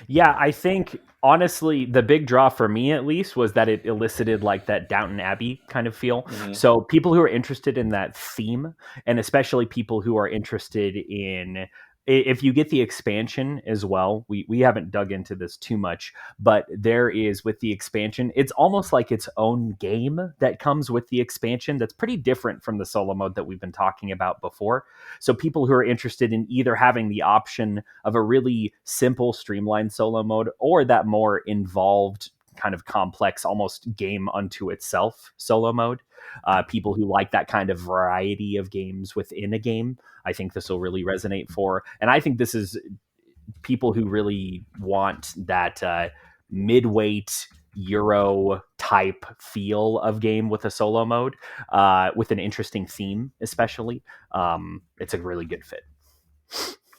Yeah, I think honestly, the big draw for me at least was that it elicited like that Downton Abbey kind of feel. Mm-hmm. So people who are interested in that theme, and especially people who are interested in, if you get the expansion as well, we haven't dug into this too much, but there is, with the expansion, it's almost like its own game that comes with the expansion that's pretty different from the solo mode that we've been talking about before. So people who are interested in either having the option of a really simple, streamlined solo mode or that more involved, kind of complex, almost game unto itself solo mode. People who like that kind of variety of games within a game, I think this will really resonate for. And I think this is people who really want that mid-weight Euro type feel of game with a solo mode, with an interesting theme, especially. It's a really good fit.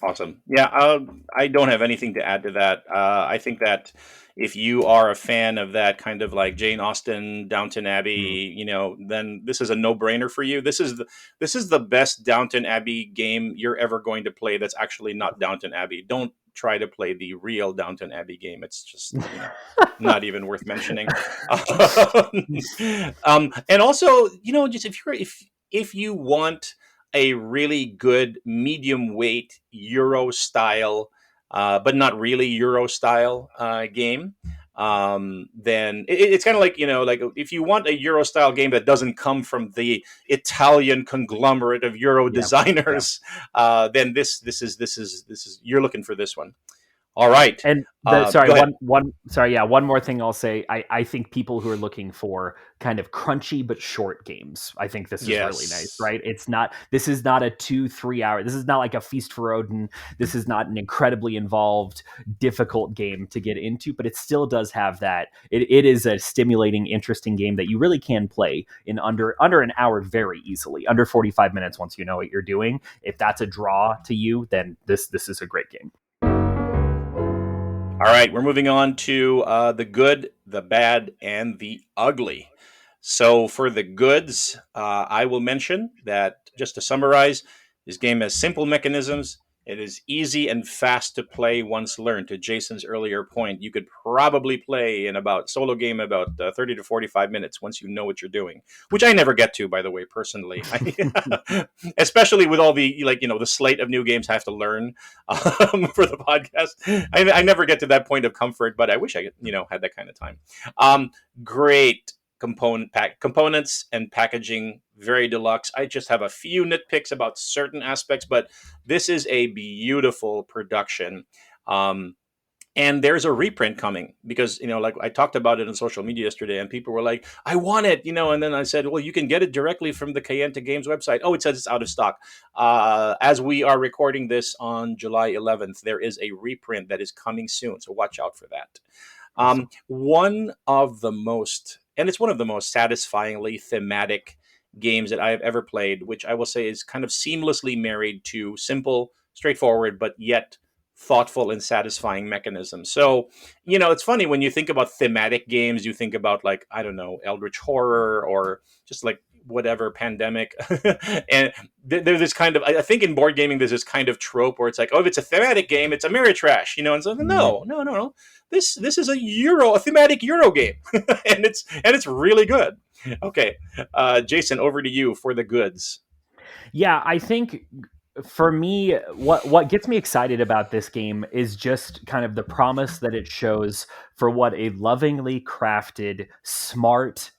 Awesome. Yeah, I don't have anything to add to that. I think that if you are a fan of that kind of like Jane Austen, Downton Abbey, then this is a no-brainer for you. This is the best Downton Abbey game you're ever going to play that's actually not Downton Abbey. Don't try to play the real Downton Abbey game. It's just not even worth mentioning. And also, just if you want a really good medium weight Euro style, but not really Euro style game, then it's kind of like, like if you want a Euro style game that doesn't come from the Italian conglomerate of Euro designers, then this is you're looking for this one. All right. And one more thing I'll say. I think people who are looking for kind of crunchy but short games, I think this is really nice, right? This is not a 2-3 hour. This is not like a Feast for Odin. This is not an incredibly involved, difficult game to get into, but it still does have that. It is a stimulating, interesting game that you really can play in under an hour very easily, under 45 minutes once you know what you're doing. If that's a draw to you, then this is a great game. All right, we're moving on to the good, the bad, and the ugly. So for the goods, I will mention that, just to summarize, this game has simple mechanisms. It is easy and fast to play once learned. To Jason's earlier point, you could probably play in about 30 to 45 minutes once you know what you're doing, which I never get to, by the way, personally. Especially with all the, the slate of new games I have to learn for the podcast. I never get to that point of comfort, but I wish I had that kind of time. Great components and packaging, very deluxe. I just have a few nitpicks about certain aspects, but this is a beautiful production. And there's a reprint coming because, like I talked about it on social media yesterday and people were like, I want it, and then I said, well, you can get it directly from the Kayenta Games website. Oh, it says it's out of stock. As we are recording this on July 11th, there is a reprint that is coming soon. So watch out for that. One of the most satisfyingly thematic games that I have ever played, which I will say is kind of seamlessly married to simple, straightforward, but yet thoughtful and satisfying mechanism. So, it's funny when you think about thematic games, you think about, like, I don't know, Eldritch Horror, or just like whatever, Pandemic. And there's this kind of, I think in board gaming, there's this kind of trope where it's like, oh, if it's a thematic game, it's Ameritrash, and so no. This is a thematic Euro game, and it's really good. Okay, Jason, over to you for the goods. Yeah, I think for me, what gets me excited about this game is just kind of the promise that it shows for what a lovingly crafted, smart,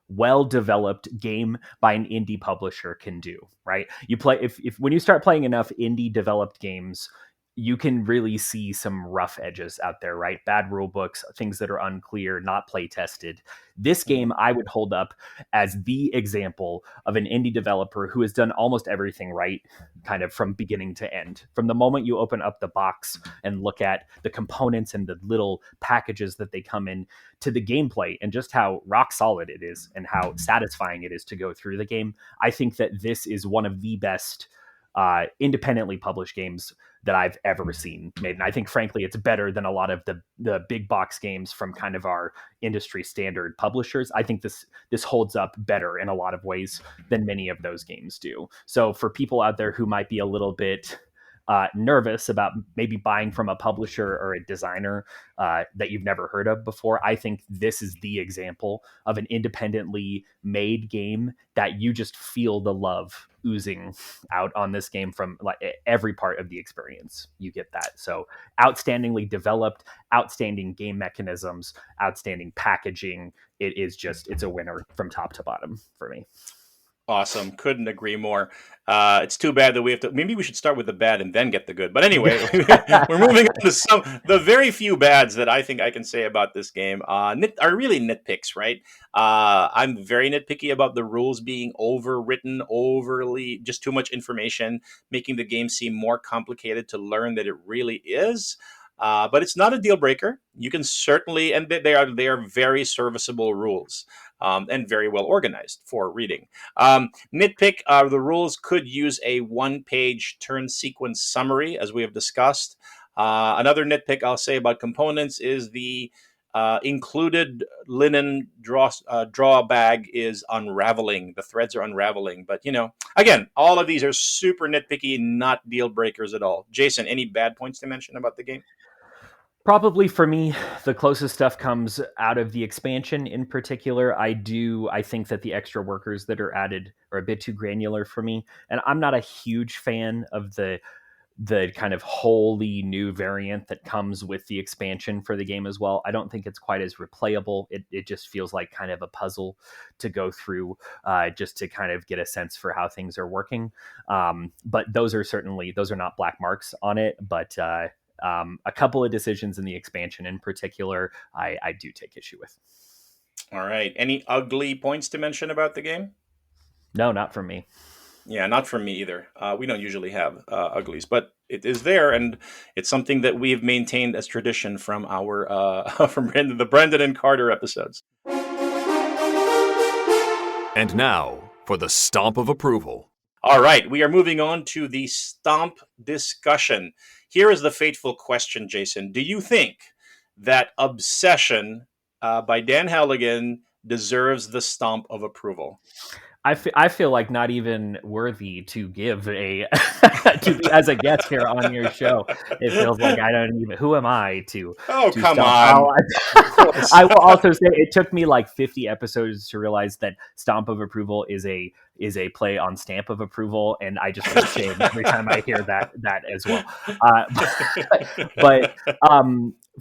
well-developed game by an indie publisher can do. Right? You play if when you start playing enough indie developed games, you can really see some rough edges out there, right? Bad rule books, things that are unclear, not play tested. This game I would hold up as the example of an indie developer who has done almost everything right, kind of from beginning to end. From the moment you open up the box and look at the components and the little packages that they come in, to the gameplay and just how rock solid it is and how satisfying it is to go through the game. I think that this is one of the best independently published games that I've ever seen made. And I think, frankly, it's better than a lot of the big box games from kind of our industry standard publishers. I think this holds up better in a lot of ways than many of those games do. So for people out there who might be a little bit nervous about maybe buying from a publisher or a designer that you've never heard of before, I think this is the example of an independently made game that you just feel the love oozing out on this game from like every part of the experience. You get that. So outstandingly developed, outstanding game mechanisms, outstanding packaging. It's a winner from top to bottom for me. Awesome. Couldn't agree more. It's too bad that maybe we should start with the bad and then get the good. But anyway, we're moving on to the very few bads that I think I can say about this game are really nitpicks, right? I'm very nitpicky about the rules being overwritten, overly, just too much information, making the game seem more complicated to learn than it really is. But it's not a deal breaker. You can certainly, and they are very serviceable rules. And very well organized for reading. Nitpick, the rules could use a one-page turn sequence summary, as we have discussed. Another nitpick I'll say about components is the included linen draw bag is unraveling. The threads are unraveling. But, again, all of these are super nitpicky, not deal breakers at all. Jason, any bad points to mention about the game? Probably for me, the closest stuff comes out of the expansion in particular. I think that the extra workers that are added are a bit too granular for me. And I'm not a huge fan of the kind of wholly new variant that comes with the expansion for the game as well. I don't think it's quite as replayable. It just feels like kind of a puzzle to go through just to kind of get a sense for how things are working. But those are not black marks on it. But a couple of decisions in the expansion in particular, I do take issue with. All right. Any ugly points to mention about the game? No, not from me. Yeah, not from me either. We don't usually have uglies, but it is there, and it's something that we've maintained as tradition from our from the Brendan and Carter episodes. And now for the stomp of approval. All right, we are moving on to the stomp discussion. Here is the fateful question, Jason. Do you think that Obsession by Dan Halligan deserves the stomp of approval? I feel like not even worthy to give a to be as a guest here on your show. It feels like I don't even. Who am I to? Oh, come on! I will also say it took me like 50 episodes to realize that stomp of approval is a play on stamp of approval, and I just feel shame every time I hear that as well. But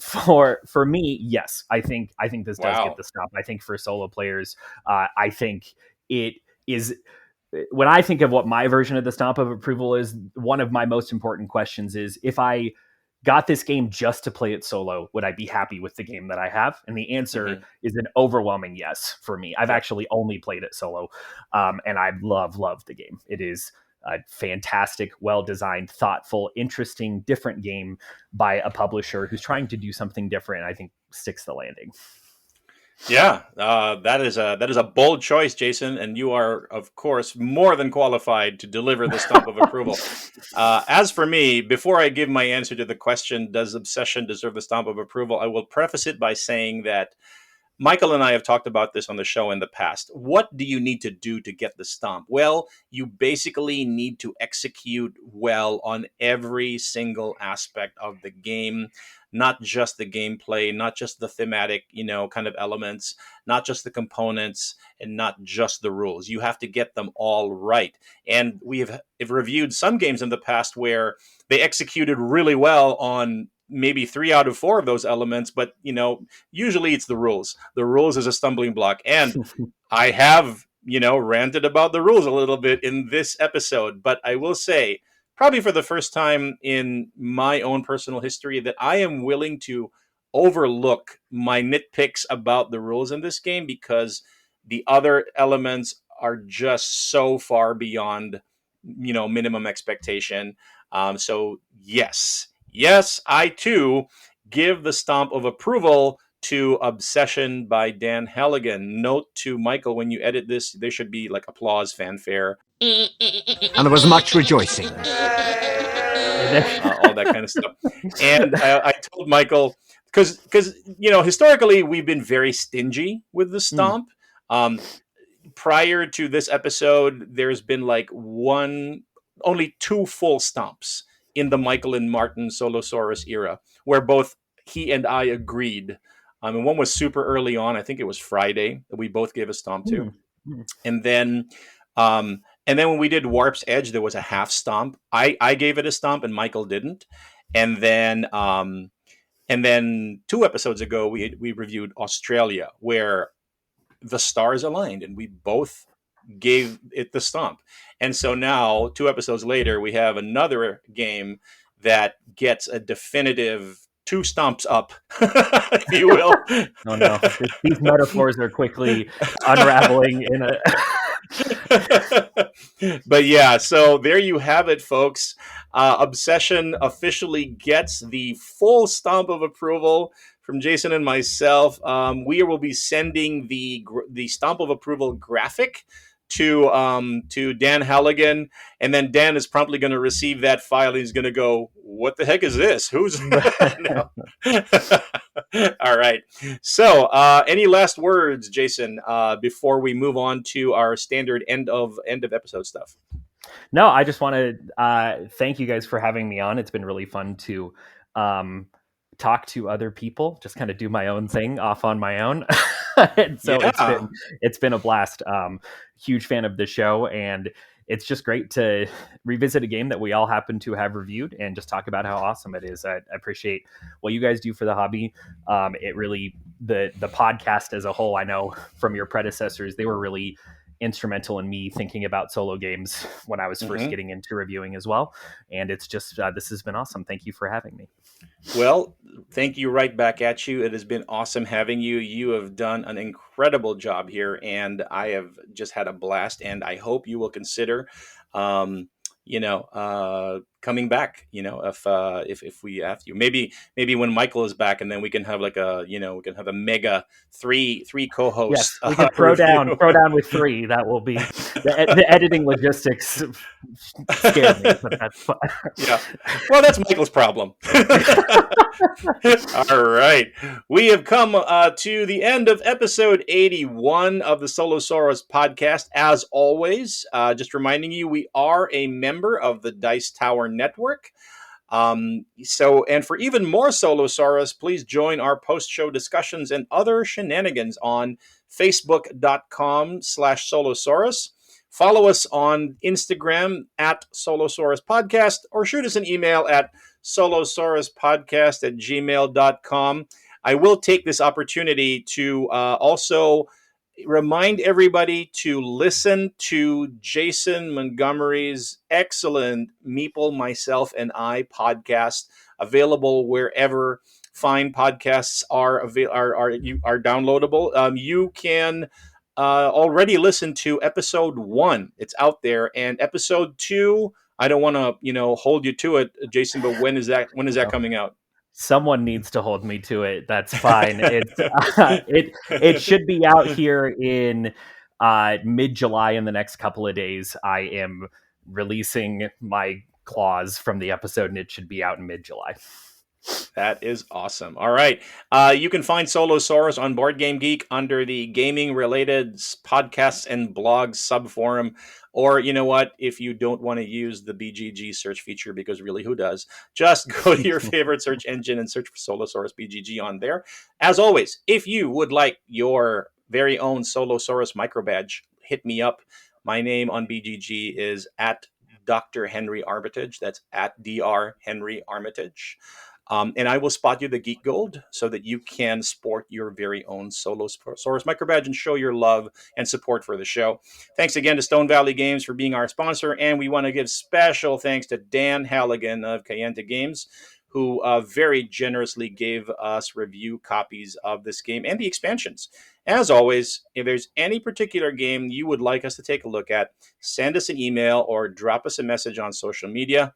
for me, yes, I think this does get the stomp. I think for solo players, I think it is. When I think of what my version of the stomp of approval is, one of my most important questions is, if I got this game just to play it solo, would I be happy with the game that I have? And the answer is an overwhelming yes for me. I've actually only played it solo, and I love the game. It is a fantastic, well-designed, thoughtful, interesting, different game by a publisher who's trying to do something different, and I think sticks the landing. Yeah, that is a bold choice, Jason, and you are, of course, more than qualified to deliver the stump of approval. As for me, before I give my answer to the question, does obsession deserve the stump of approval? I will preface it by saying that Michael and I have talked about this on the show in the past. What do you need to do to get the stomp? Well, you basically need to execute well on every single aspect of the game, not just the gameplay, not just the thematic, kind of elements, not just the components, and not just the rules. You have to get them all right. And we have reviewed some games in the past where they executed really well on maybe 3 out of 4 of those elements, but usually it's the rules. The rules is a stumbling block. And I have, ranted about the rules a little bit in this episode, but I will say, probably for the first time in my own personal history, that I am willing to overlook my nitpicks about the rules in this game because the other elements are just so far beyond, minimum expectation. So yes, I too give the stomp of approval to Obsession by Dan Halligan. Note to Michael, when you edit this, there should be like applause, fanfare, And there was much rejoicing. all that kind of stuff. And I told Michael, because historically we've been very stingy with the stomp. Prior to this episode, there's been like only 2 full stomps in the Michael and Martin Solosaurus era, where both he and I agreed. And one was super early on. I think it was Friday that we both gave a stomp to. And then when we did Warp's Edge, there was a half stomp. I gave it a stomp and Michael didn't. And then 2 episodes ago, we reviewed Australia, where the stars aligned and we both gave it the stomp. And so now 2 episodes later, we have another game that gets a definitive 2 stomps up, if you will. Oh no, these metaphors are quickly unraveling in a... But yeah, so there you have it, folks. Obsession officially gets the full stomp of approval from Jason and myself. We will be sending the stomp of approval graphic to Dan Halligan, and then Dan is promptly going to receive that file. And he's going to go, "What the heck is this? Who's?" All right. So, any last words, Jason, before we move on to our standard end of episode stuff? No, I just want to thank you guys for having me on. It's been really fun to talk to other people, just kind of do my own thing off on my own. And so it's been a blast. Huge fan of the show, and it's just great to revisit a game that we all happen to have reviewed and just talk about how awesome it is. I appreciate what you guys do for the hobby. It really, the podcast as a whole, I know from your predecessors, they were really instrumental in me thinking about solo games when I was first getting into reviewing as well. And it's just, this has been awesome. Thank you for having me. Well, thank you right back at you. It has been awesome having you. You have done an incredible job here, and I have just had a blast, and I hope you will consider, coming back, if we have you, maybe when Michael is back, and then we can have like we can have a mega three co-hosts. Yes, we can throw down with 3. That will be the editing logistics scare me, but that's fine. Yeah, well, that's Michael's problem. All right, we have come to the end of episode 81 of the Solosaurus podcast. As always, just reminding you, we are a member of the Dice Tower Network. And for even more Solosaurus, please join our post-show discussions and other shenanigans on facebook.com/Solosaurus. Follow us on Instagram at Solosaurus Podcast, or shoot us an email at solosauruspodcast@gmail.com. I will take this opportunity to also remind everybody to listen to Jason Montgomery's excellent Meeple, Myself, and I podcast, available wherever fine podcasts are downloadable. You can already listen to episode 1. It's out there, and episode 2, I don't want to hold you to it, Jason, but when is that coming out? Someone needs to hold me to it. That's fine. It should be out here in mid-July in the next couple of days. I am releasing my clause from the episode, and it should be out in mid-July. That is awesome. All right. You can find Solosaurus on Board Game Geek under the gaming-related podcasts and blogs subforum. Or, you know what? If you don't want to use the BGG search feature, because really, who does? Just go to your favorite search engine and search for Solosaurus BGG on there. As always, if you would like your very own Solosaurus micro badge, hit me up. My name on BGG is at Dr. Henry Armitage. That's at Dr. Henry Armitage. And I will spot you the Geek Gold so that you can sport your very own Solosaurus micro badge and show your love and support for the show. Thanks again to Stone Valley Games for being our sponsor. And we want to give special thanks to Dan Halligan of Kayenta Games, who very generously gave us review copies of this game and the expansions. As always, if there's any particular game you would like us to take a look at, send us an email or drop us a message on social media.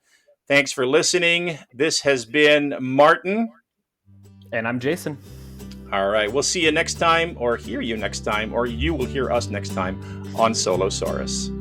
Thanks for listening. This has been Martin. And I'm Jason. All right. We'll see you next time, or hear you next time, or you will hear us next time on Solosaurus.